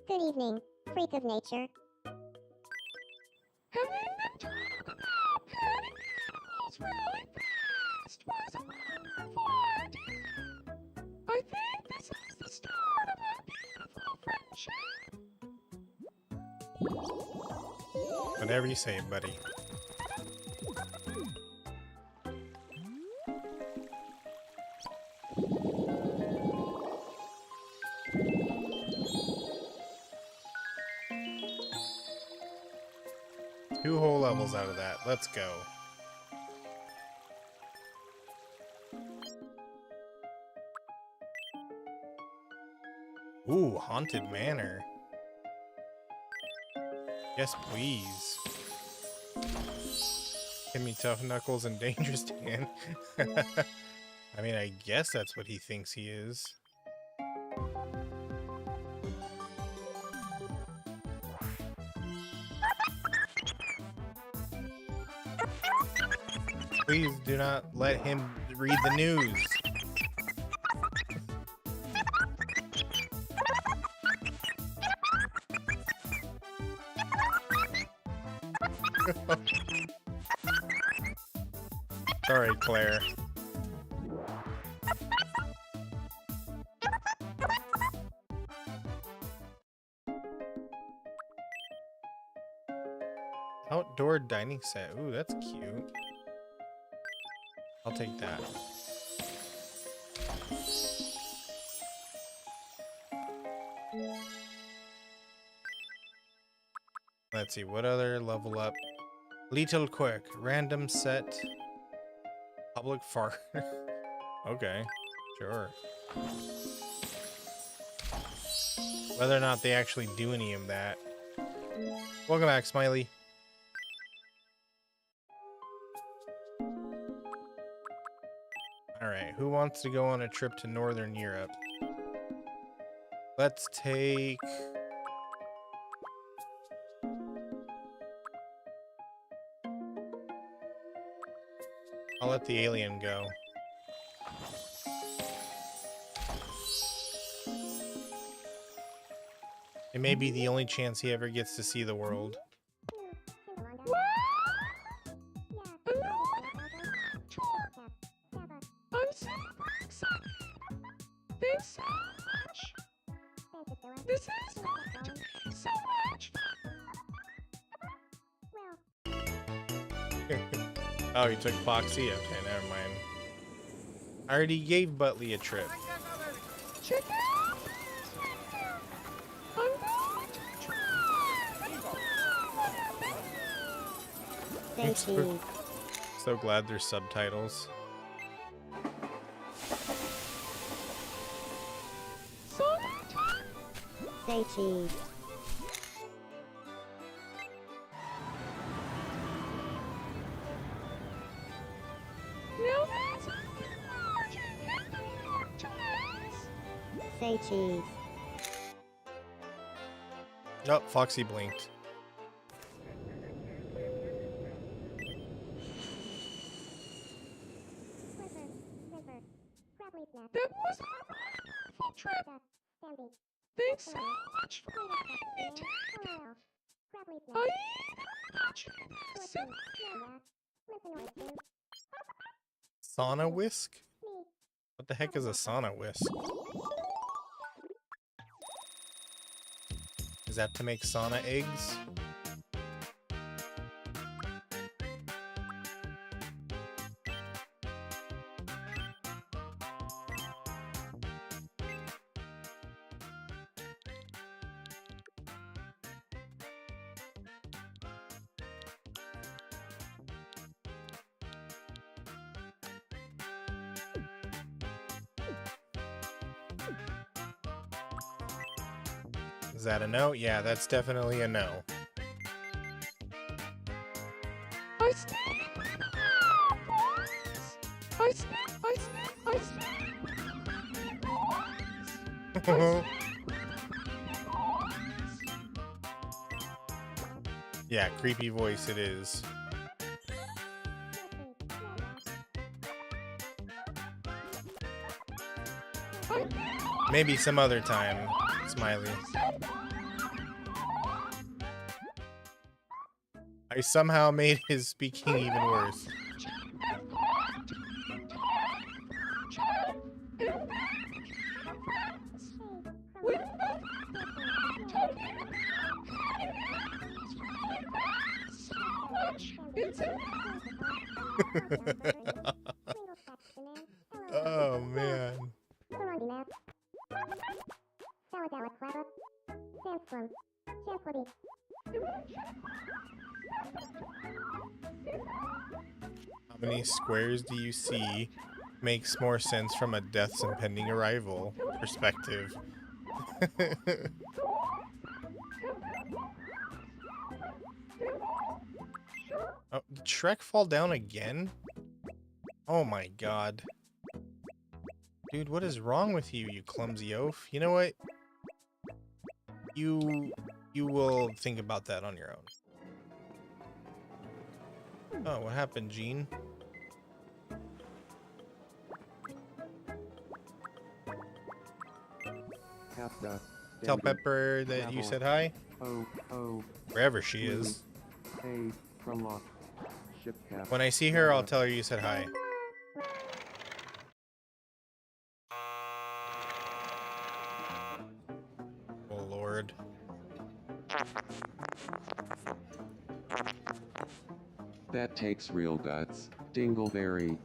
Good evening, freak of nature. Having been talking about petting animals really fast was a wonderful idea. I think this is the start of a beautiful friendship. Whatever you say, buddy. Two whole levels out of that. Let's go. Ooh, Haunted Manor. Yes, please. Give me Tough Knuckles and Dangerous Dan. I mean, I guess that's what he thinks he is. Please do not let him read the news. Sorry, Claire. Outdoor dining set. Ooh, that's cute. I'll take that. Let's see, what other level up? Little Quirk, random set, public fart. Okay, sure. Whether or not they actually do any of that. Welcome back, Smiley. Alright, who wants to go on a trip to Northern Europe? Let's take... I'll let the alien go. It may be the only chance he ever gets to see the world. I'm super excited. Thanks so much. This is going to be so much fun. Oh, he took Foxy? Okay, never mind. I already gave Butley a trip. Check it out. I'm going to try. Say cheese. So glad there's subtitles. Say cheese. Now that's enlarging in New York Times. Say cheese. Oh, Foxy blinked. That was a wonderful trip. Thanks so much for letting me take it. I even got you this in here. Sauna whisk? What the heck is a sauna whisk? Is that to make sauna eggs? that a no? Yeah, that's definitely a no. I speak. I speak. I speak. I speak. Yeah, creepy voice it is. Maybe some other time, Smiley. I somehow made his speaking even worse. Oh man. How many squares do you see? Makes more sense from a death's impending arrival perspective. Oh, did Shrek fall down again? Oh my god. Dude, what is wrong with you, you clumsy oaf? You know what? You will think about that on your own. Oh, what happened, Gene? Tell Pepper that you said hi. Wherever she is. When I see her, I'll tell her you said hi. Oh Lord. That takes real guts. Dingleberry.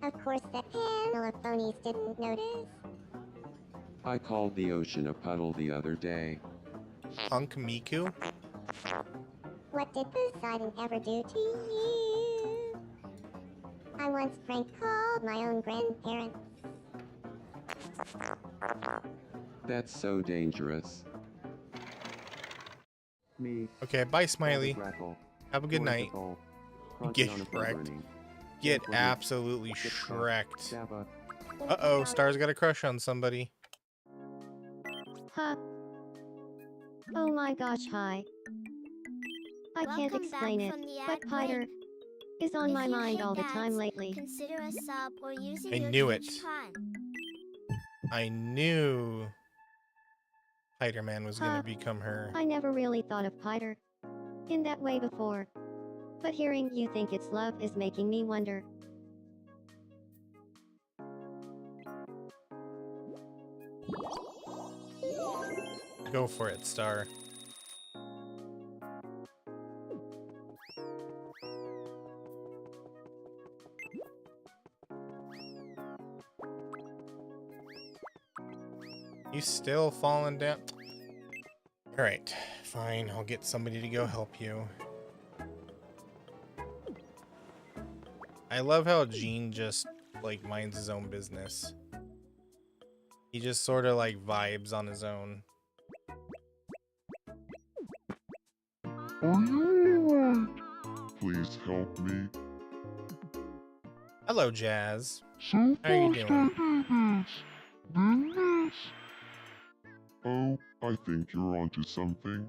Of course, that panel of phonies didn't notice. I called the ocean a puddle the other day. Punk Miku? What did Poseidon ever do to you? I once prank called my own grandparents. That's so dangerous. Me. Okay, bye, Smiley. Grackle. Have a good night. Get Crunching on a wrecked. burning. Get Gently. absolutely Skip top. shreked. Dabba. Uh-oh, Star's got a crush on somebody. Huh. Oh my gosh, hi. I can't Welcome explain back it, from the but ad Piter break. is on If my you mind hate all the time ads, lately. Consider a sub or using I your knew Twitch it. Prime. I knew Spider-Man was gonna Huh. become her. I never really thought of Piter in that way before. But hearing you think it's love is making me wonder. Go for it, Star. You still falling down? Alright, fine. I'll get somebody to go help you. I love how Gene just, like, minds his own business. He just sort of, like, vibes on his own. Are you alright? Please help me. Hello, Jazz. So How are you fast doing? I do this. Then this. Oh, I think you're onto something.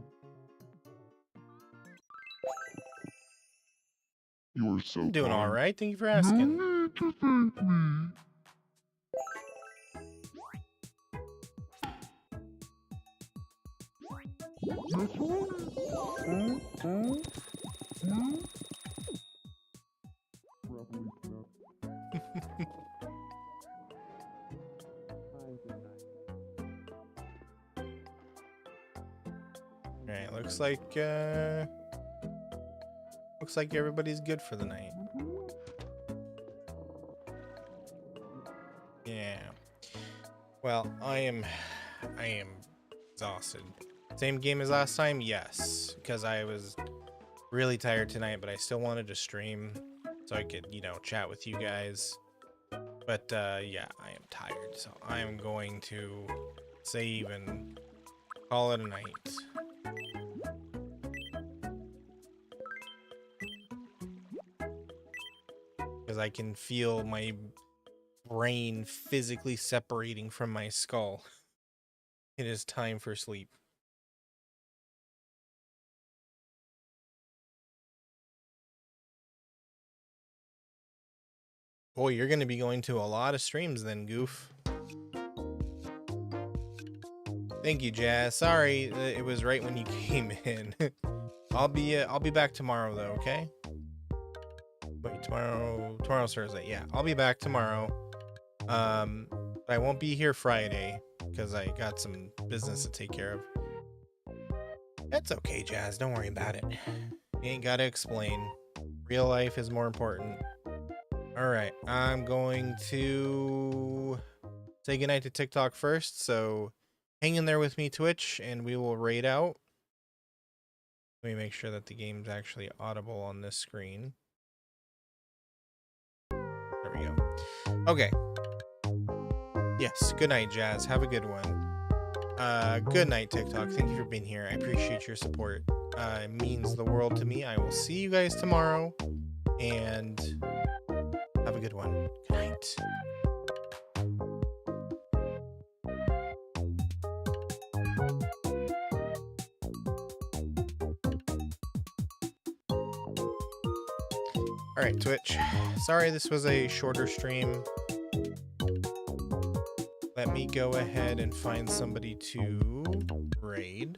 You are so I'm doing kind. alright. Thank you for No asking. need to thank me. That's all. No. Alright, looks like everybody's good for the night. Yeah. Well, I am exhausted. Same game as last time? Yes, because I was really tired tonight, but I still wanted to stream so I could, you know, chat with you guys. But yeah, I am tired, so I am going to save and call it a night. Because I can feel my brain physically separating from my skull. It is time for sleep. Boy, you're going to be going to a lot of streams then, Goof. Thank you, Jazz. Sorry, it was right when you came in. I'll be back tomorrow though, okay? Wait, tomorrow's Thursday. Yeah, I'll be back tomorrow. I won't be here Friday because I got some business to take care of. That's okay, Jazz. Don't worry about it. You ain't gotta explain. Real life is more important. Alright, I'm going to say goodnight to TikTok first, so hang in there with me, Twitch, and we will raid out. Let me make sure that the game's actually audible on this screen. There we go. Okay. Yes, good night, Jazz. Have a good one. Good night, TikTok. Thank you for being here. I appreciate your support. It means the world to me. I will see you guys tomorrow, and have a good one. Good night. Alright, Twitch. Sorry this was a shorter stream. Let me go ahead and find somebody to raid.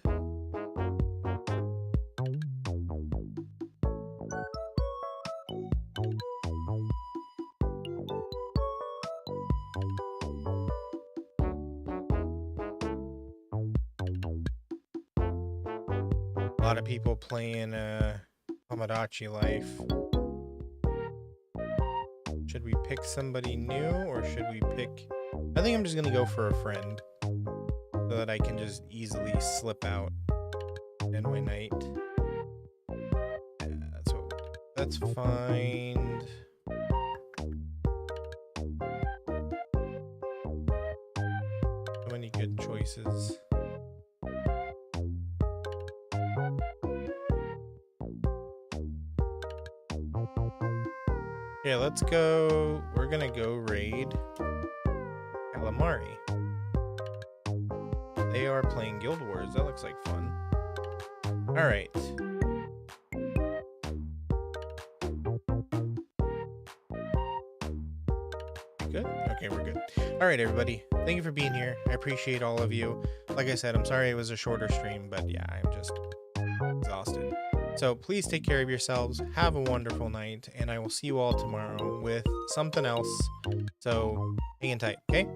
A lot of people playing Tomodachi Life. Should we pick somebody new or should we pick... I think I'm just gonna go for a friend so that I can just easily slip out in my night. Yeah, that's what we'll do. Let's find... So many good choices. Yeah, let's go. We're gonna go raid Calamari. They are playing Guild Wars. That looks like fun. Alright. Good? Okay, we're good. Alright, everybody. Thank you for being here. I appreciate all of you. Like I said, I'm sorry it was a shorter stream, but yeah, I'm just exhausted. So please take care of yourselves. Have a wonderful night, and I will see you all tomorrow with something else. So hang in tight, okay?